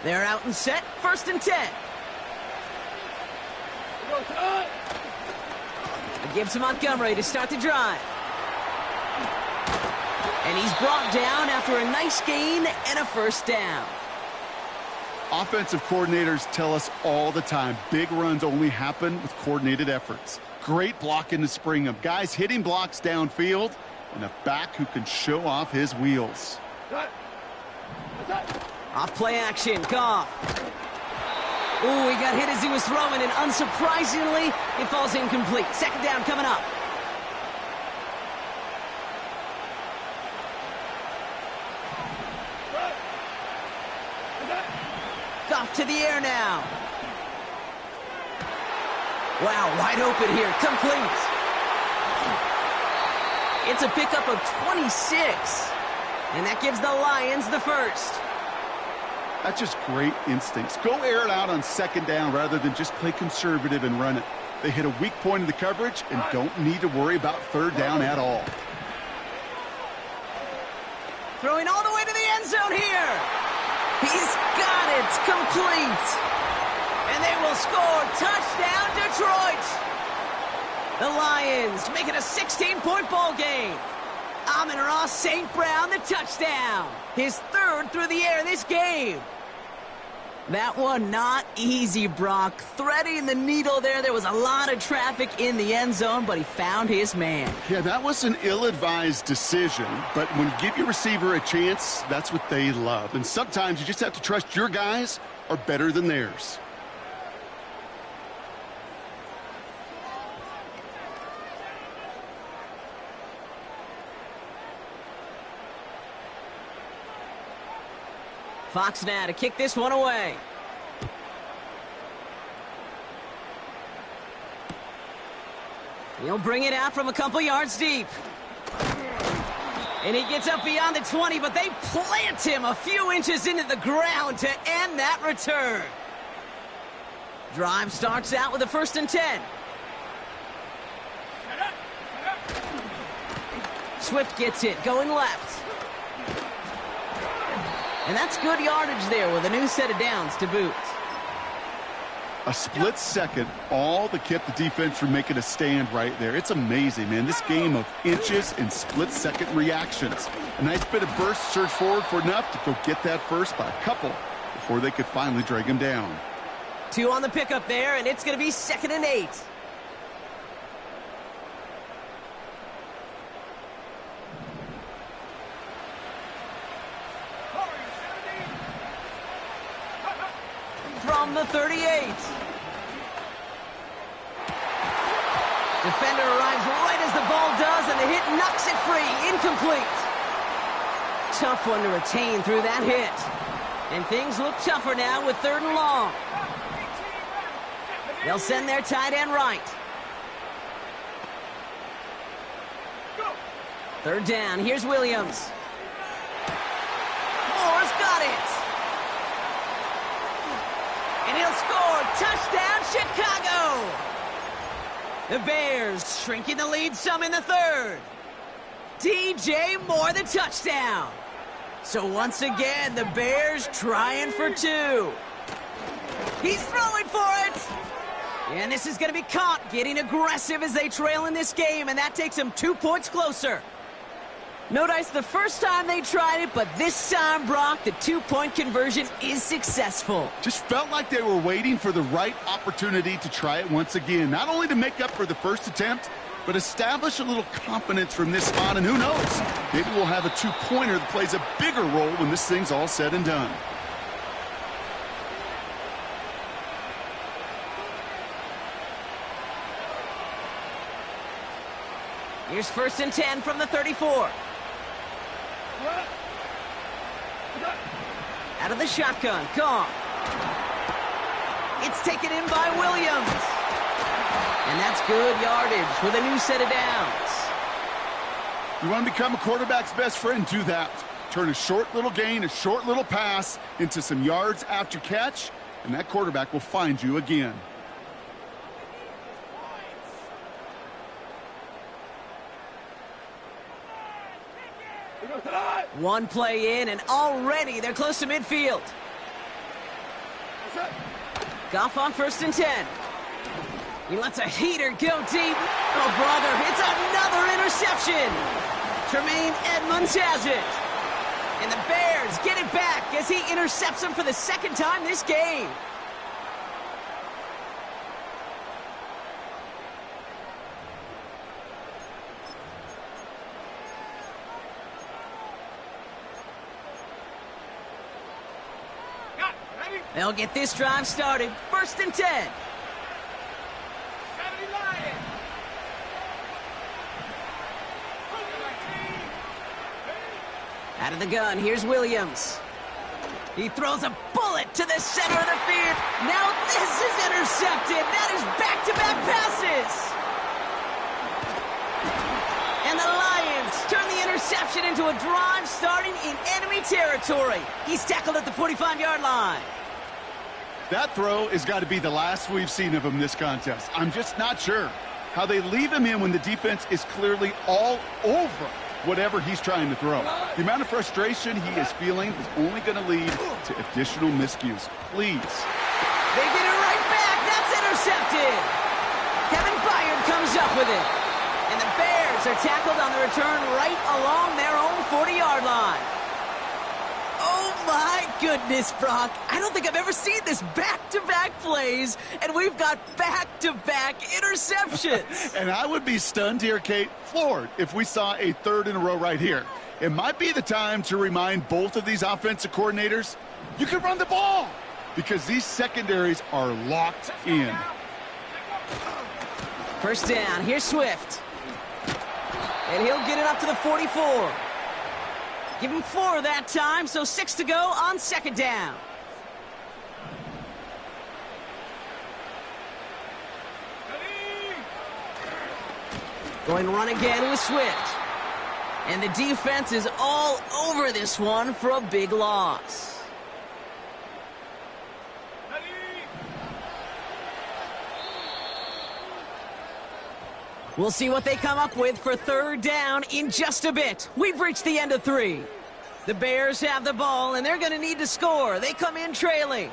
They're out and set, 1st and 10. It gives to Montgomery to start the drive. And he's brought down after a nice gain and a 1st down. Offensive coordinators tell us all the time, big runs only happen with coordinated efforts. Great blocking to spring them. Guys hitting blocks downfield, and a back who can show off his wheels. Off play action, Goff. Ooh, he got hit as he was throwing, and unsurprisingly, it falls incomplete. 2nd down coming up. Goff to the air now. Wow, wide open here, complete. It's a pickup of 26, and that gives the Lions the 1st. That's just great instincts. Go air it out on 2nd down rather than just play conservative and run it. They hit a weak point in the coverage and don't need to worry about 3rd down at all. Throwing all the way to the end zone here. He's got it, complete. And they will score. Touchdown, Detroit. The Lions make it a 16-point ball game. Amon-Ra St. Brown, the touchdown. His 3rd through the air this game. That one not easy, Brock. Threading the needle there. There was a lot of traffic in the end zone, but he found his man. Yeah, that was an ill-advised decision, but when you give your receiver a chance, that's what they love. And sometimes you just have to trust your guys are better than theirs. Fox now to kick this one away. He'll bring it out from a couple yards deep. And he gets up beyond the 20, but they plant him a few inches into the ground to end that return. Drive starts out with a 1st and 10. Swift gets it, going left. And that's good yardage there with a new set of downs to boot. A split second, all that kept the defense from making a stand right there. It's amazing, man. This game of inches and split-second reactions. A nice bit of burst, surge forward for enough to go get that first by a couple before they could finally drag him down. 2 on the pickup there, and it's going to be 2nd and 8. From the 38. Defender arrives right as the ball does, and the hit knocks it free. Incomplete. Tough one to retain through that hit. And things look tougher now with 3rd and long. They'll send their tight end right. 3rd down. Here's Williams. Moore's got it. And he'll score. Touchdown, Chicago. The Bears shrinking the lead some in the 3rd. DJ Moore, the touchdown. So once again, the Bears trying for 2. He's throwing for it. And this is going to be caught, getting aggressive as they trail in this game, and that takes them 2 points closer. No dice the first time they tried it, but this time, Brock, the 2-point conversion is successful. Just felt like they were waiting for the right opportunity to try it once again. Not only to make up for the first attempt, but establish a little confidence from this spot. And who knows, maybe we'll have a 2-pointer that plays a bigger role when this thing's all said and done. Here's 1st and 10 from the 34. Out of the shotgun, Goff. It's taken in by Williams. And that's good yardage with a new set of downs. You want to become a quarterback's best friend, do that. Turn a short little gain, a short little pass into some yards after catch, and that quarterback will find you again. One play in, and already they're close to midfield. Goff on 1st and 10. He lets a heater go deep. Oh, brother, it's another interception. Tremaine Edmonds has it. And the Bears get it back as he intercepts him for the 2nd time this game. They'll get this drive started. 1st and 10. Out of the gun, here's Williams. He throws a bullet to the center of the field. Now this is intercepted. That is back-to-back passes. And the Lions turn the interception into a drive starting in enemy territory. He's tackled at the 45-yard line. That throw has got to be the last we've seen of him this contest. I'm just not sure how they leave him in when the defense is clearly all over whatever he's trying to throw. The amount of frustration he is feeling is only going to lead to additional miscues. Please. They get it right back. That's intercepted. Kevin Byard comes up with it. And the Bears are tackled on the return right along their own 40-yard line. Oh, my goodness, Brock. I don't think I've ever seen this back-to-back plays, and we've got back-to-back interceptions. And I would be stunned here, Kate, floored, if we saw a 3rd in a row right here. It might be the time to remind both of these offensive coordinators, you can run the ball, because these secondaries are locked in. 1st down. Here's Swift. And he'll get it up to the 44. Give him 4 that time, so 6 to go on 2nd down. Going run again with Swift. And the defense is all over this one for a big loss. We'll see what they come up with for 3rd down in just a bit. We've reached the end of 3. The Bears have the ball, and they're going to need to score. They come in trailing.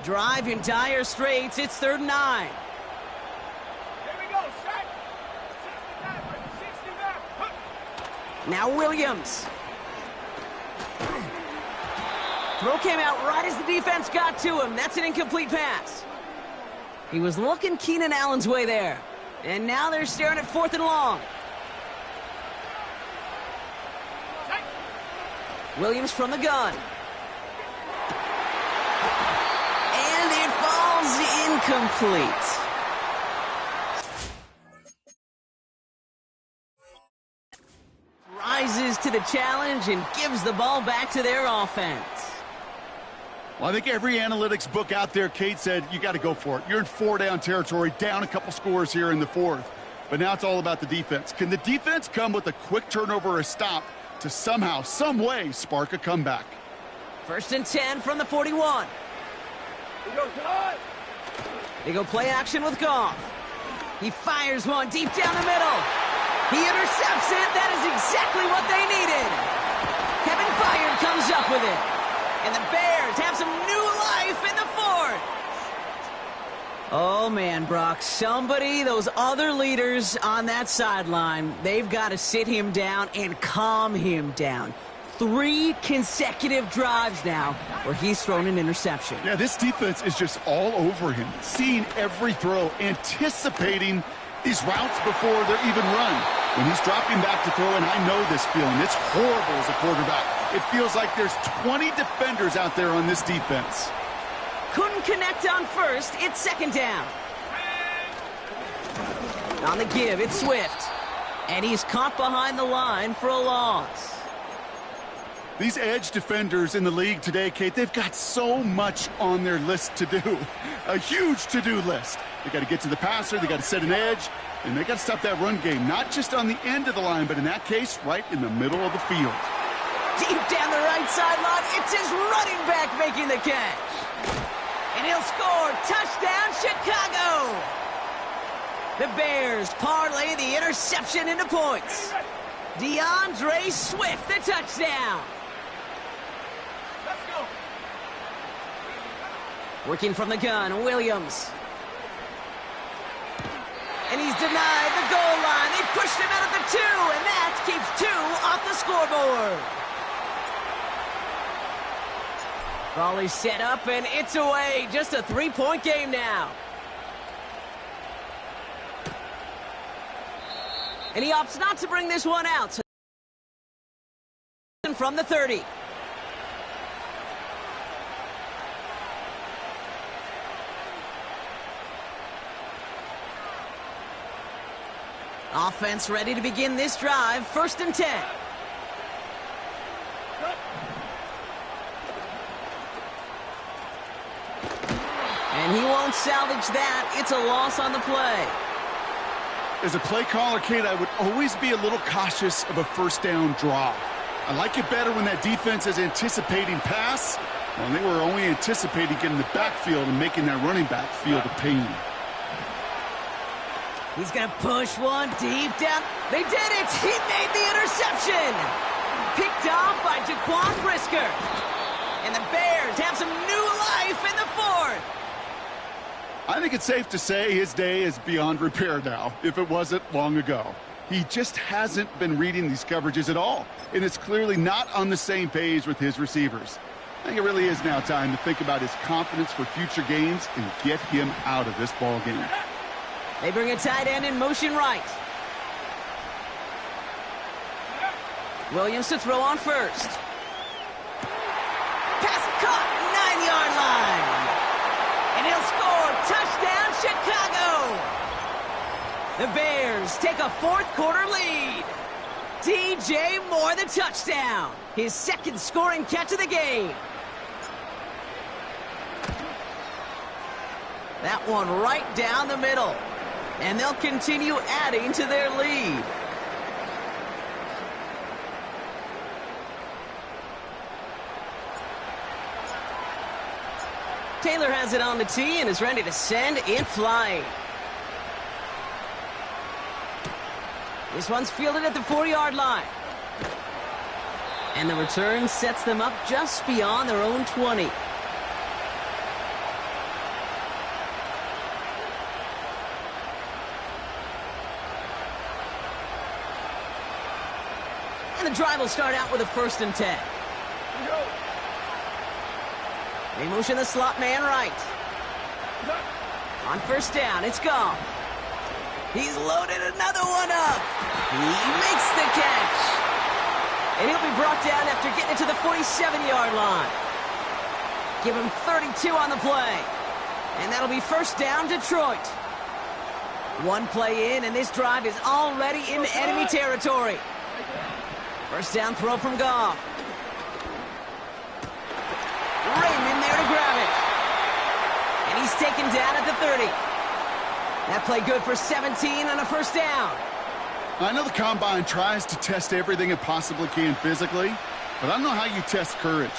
Drive in dire straits. It's 3rd and 9. Now Williams. Throw came out right as the defense got to him. That's an incomplete pass. He was looking Keenan Allen's way there. And now they're staring at 4th and long. Williams from the gun. And it falls Complete. Rises to the challenge and gives the ball back to their offense. Well, I think every analytics book out there, Kate, said you got to go for it. You're in 4-down territory, down a couple scores here in the fourth. But now it's all about the defense. Can the defense come with a quick turnover or a stop to somehow, some way, spark a comeback? 1st and 10 from the 41. They go play action with Goff. He fires one deep down the middle. He intercepts it. That is exactly what they needed. Kevin Byard comes up with it. And the Bears have some new life in the fourth. Oh, man, Brock. Somebody, those other leaders on that sideline, they've got to sit him down and calm him down. 3 consecutive drives now where he's thrown an interception. Yeah, this defense is just all over him, seeing every throw, anticipating these routes before they're even run. When he's dropping back to throw, and I know this feeling, it's horrible as a quarterback. It feels like there's 20 defenders out there on this defense. Couldn't connect on first. It's 2nd down. On the give, it's Swift. And he's caught behind the line for a loss. These edge defenders in the league today, Kate, they've got so much on their list to do. A huge to-do list. They got to get to the passer, they got to set an edge, and they got to stop that run game. Not just on the end of the line, but in that case, right in the middle of the field. Deep down the right sideline, it's his running back making the catch. And he'll score. Touchdown, Chicago. The Bears parlay the interception into points. DeAndre Swift, the touchdown. Let's go. Working from the gun, Williams. And he's denied the goal line. They pushed him out at the 2, and that keeps 2 off the scoreboard. Brawley's set up, and it's away. Just a 3-point game now. And he opts not to bring this one out. So from the 30. Offense ready to begin this drive. 1st and 10. And he won't salvage that. It's a loss on the play. As a play caller, Kate, I would always be a little cautious of a 1st down draw. I like it better when that defense is anticipating pass. Well, they were only anticipating getting the backfield and making that running back feel the pain. He's going to push one deep down. They did it. He made the interception. Picked off by Jaquan Brisker. And the Bears have some new life in the fourth. I think it's safe to say his day is beyond repair now, if it wasn't long ago. He just hasn't been reading these coverages at all, and it's clearly not on the same page with his receivers. I think it really is now time to think about his confidence for future games and get him out of this ball game. They bring a tight end in motion right. Williams to throw on first. Pass caught, 9-yard line. And he'll score. Touchdown, Chicago. The Bears take a 4th quarter lead. DJ Moore, the touchdown. His 2nd scoring catch of the game. That one right down the middle. And they'll continue adding to their lead. Taylor has it on the tee and is ready to send it flying. This one's fielded at the 4-yard line. And the return sets them up just beyond their own 20. And the drive will start out with a 1st and 10. They motion the slot man right. On 1st down, it's Goff. He's loaded another one up. He makes the catch. And he'll be brought down after getting it to the 47-yard line. Give him 32 on the play. And that'll be first down, Detroit. One play in, and this drive is already into enemy territory. First down throw from Goff. Raymond there to grab it. And he's taken down at the 30. That play good for 17 on a first down. I know the Combine tries to test everything it possibly can physically, but I don't know how you test courage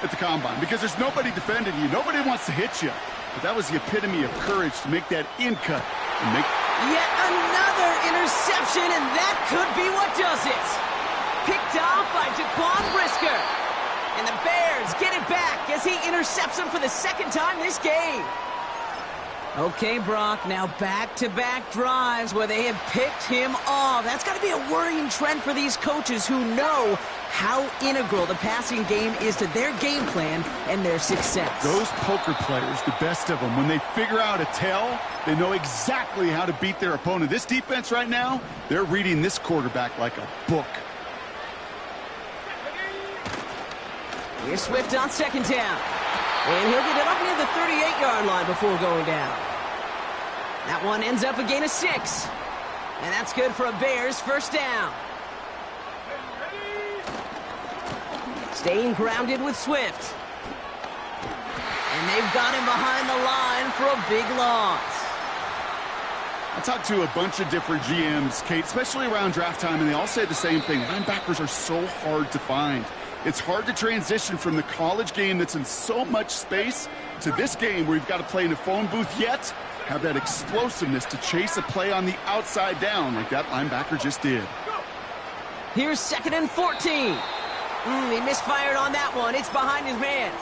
at the Combine because there's nobody defending you. Nobody wants to hit you. But that was the epitome of courage to make that in cut and make... Yet another interception, and that could be what does it. Picked off by Jaquan Brisker. And the Bears get it back as he intercepts him for the second time this game. Okay, Brock, now back-to-back drives where they have picked him off. That's got to be a worrying trend for these coaches who know how integral the passing game is to their game plan and their success. Those poker players, the best of them, when they figure out a tell, they know exactly how to beat their opponent. This defense right now, they're reading this quarterback like a book. Here's Swift on second down. And he'll get it up near the 38-yard line before going down. That one ends up a gain of 6. And that's good for a Bears first down. Staying grounded with Swift. And they've got him behind the line for a big loss. I talked to a bunch of different GMs, Kate, especially around draft time, and they all say the same thing. Linebackers are so hard to find. It's hard to transition from the college game that's in so much space to this game where you've got to play in a phone booth yet have that explosiveness to chase a play on the outside down like that linebacker just did. Here's 2nd and 14. He misfired on that one. It's behind his man.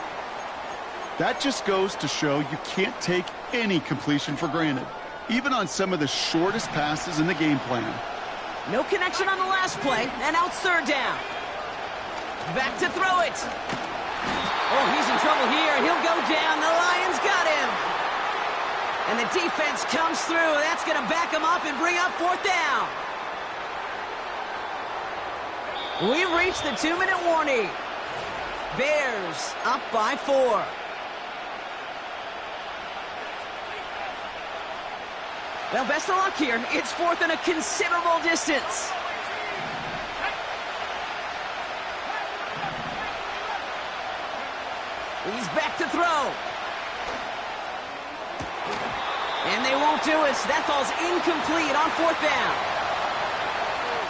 That just goes to show you can't take any completion for granted, even on some of the shortest passes in the game plan. No connection on the last play, and now it's third down. Back to throw it. Oh, he's in trouble here. He'll go down. The Lions got him. And the defense comes through. That's going to back him up and bring up fourth down. We've reached the 2-minute warning. Bears up by 4. Well, best of luck here. It's fourth and a considerable distance. He's back to throw. And they won't do it. That falls incomplete on fourth down.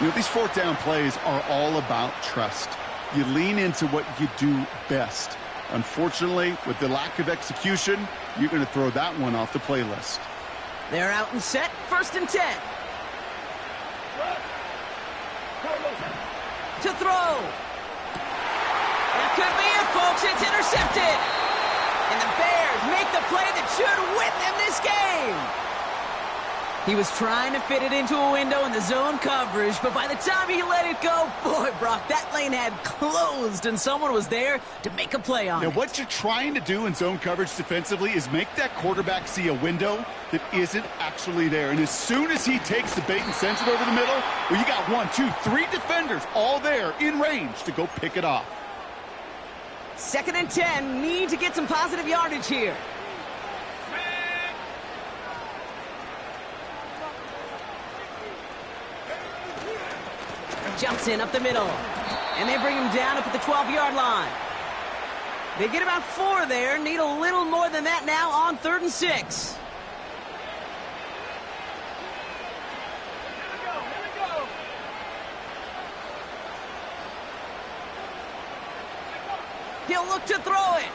You know, these fourth down plays are all about trust. You lean into what you do best. Unfortunately, with the lack of execution, you're going to throw that one off the playlist. They're out and set. 1st and 10. To throw. That could be it, folks. It's intercepted. And the Bears make the play that should win them this game. He was trying to fit it into a window in the zone coverage, but by the time he let it go, boy, Brock, that lane had closed, and someone was there to make a play on it. Now, what you're trying to do in zone coverage defensively is make that quarterback see a window that isn't actually there. And as soon as he takes the bait and sends it over the middle, well, you got 1, 2, 3 defenders all there in range to go pick it off. 2nd and 10. Need to get some positive yardage here. Jumps in up the middle. And they bring him down up at the 12-yard line. They get about 4 there. Need a little more than that now on 3rd and 6. He'll look to throw it.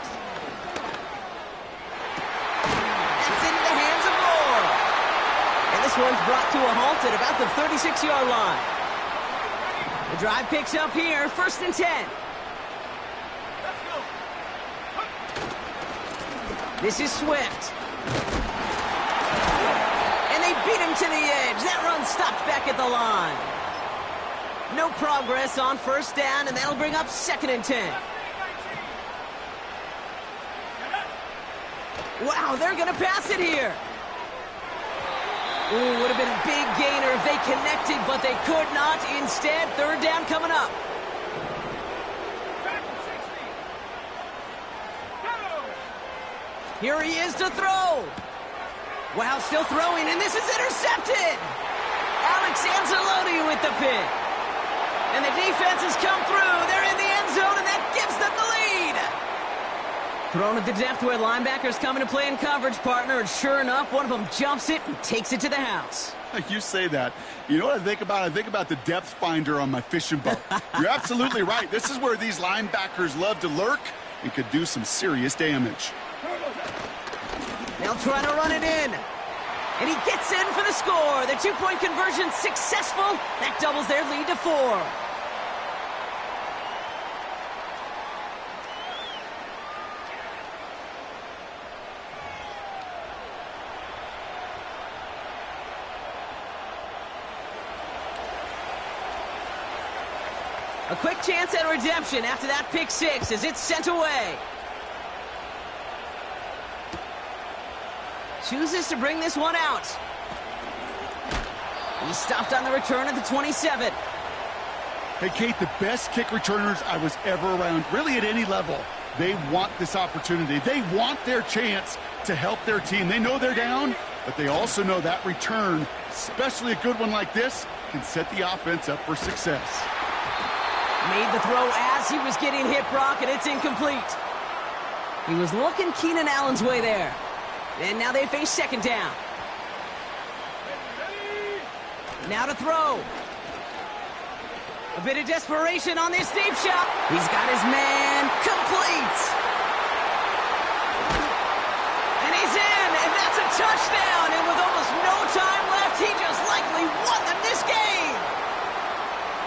That's into the hands of Moore. And this one's brought to a halt at about the 36-yard line. The drive picks up here, 1st and 10. This is Swift. And they beat him to the edge. That run stopped back at the line. No progress on 1st down, and that'll bring up 2nd and 10. Wow, they're going to pass it here. Ooh, would have been a big gainer if they connected, but they could not. Instead, 3rd down coming up. Here he is to throw. Wow, still throwing, and this is intercepted. Alex Anzalone with the pick. And the defense has come through. They're in the end zone, and that gives them the lead. Thrown at the depth where linebackers come into play in coverage, partner, and sure enough, one of them jumps it and takes it to the house. You say that. You know what I think about? I think about the depth finder on my fishing boat. You're absolutely right. This is where these linebackers love to lurk and could do some serious damage. Now trying to run it in. And he gets in for the score. The two-point conversion successful. That doubles their lead to 4. A quick chance at redemption after that pick 6 as it's sent away. Chooses to bring this one out. He stopped on the return at the 27. Hey, Kate, the best kick returners I was ever around, really at any level, they want this opportunity. They want their chance to help their team. They know they're down, but they also know that return, especially a good one like this, can set the offense up for success. Made the throw as he was getting hit, Brock, and it's incomplete. He was looking Keenan Allen's way there. And now they face second down. Now to throw. A bit of desperation on this deep shot. He's got his man complete. And he's in, and that's a touchdown. And with almost no time left, he just likely won them this game.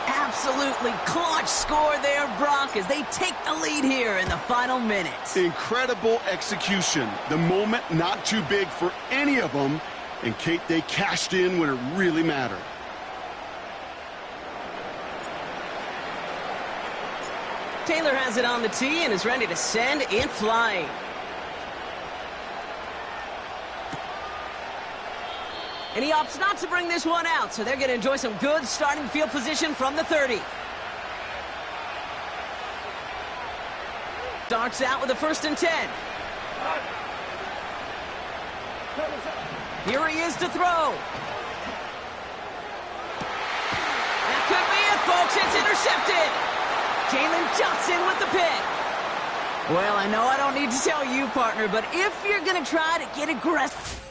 Absolutely clutch score there, Brock, as they take the lead here in the final minute. Incredible execution. The moment not too big for any of them. And, Kate, they cashed in when it really mattered. Taylor has it on the tee and is ready to send it flying. And he opts not to bring this one out, so they're going to enjoy some good starting field position from the 30. Starts out with a 1st and 10. Here he is to throw. That could be it, folks. It's intercepted. Jalen Johnson with the pick. Well, I know I don't need to tell you, partner, but if you're going to try to get aggressive...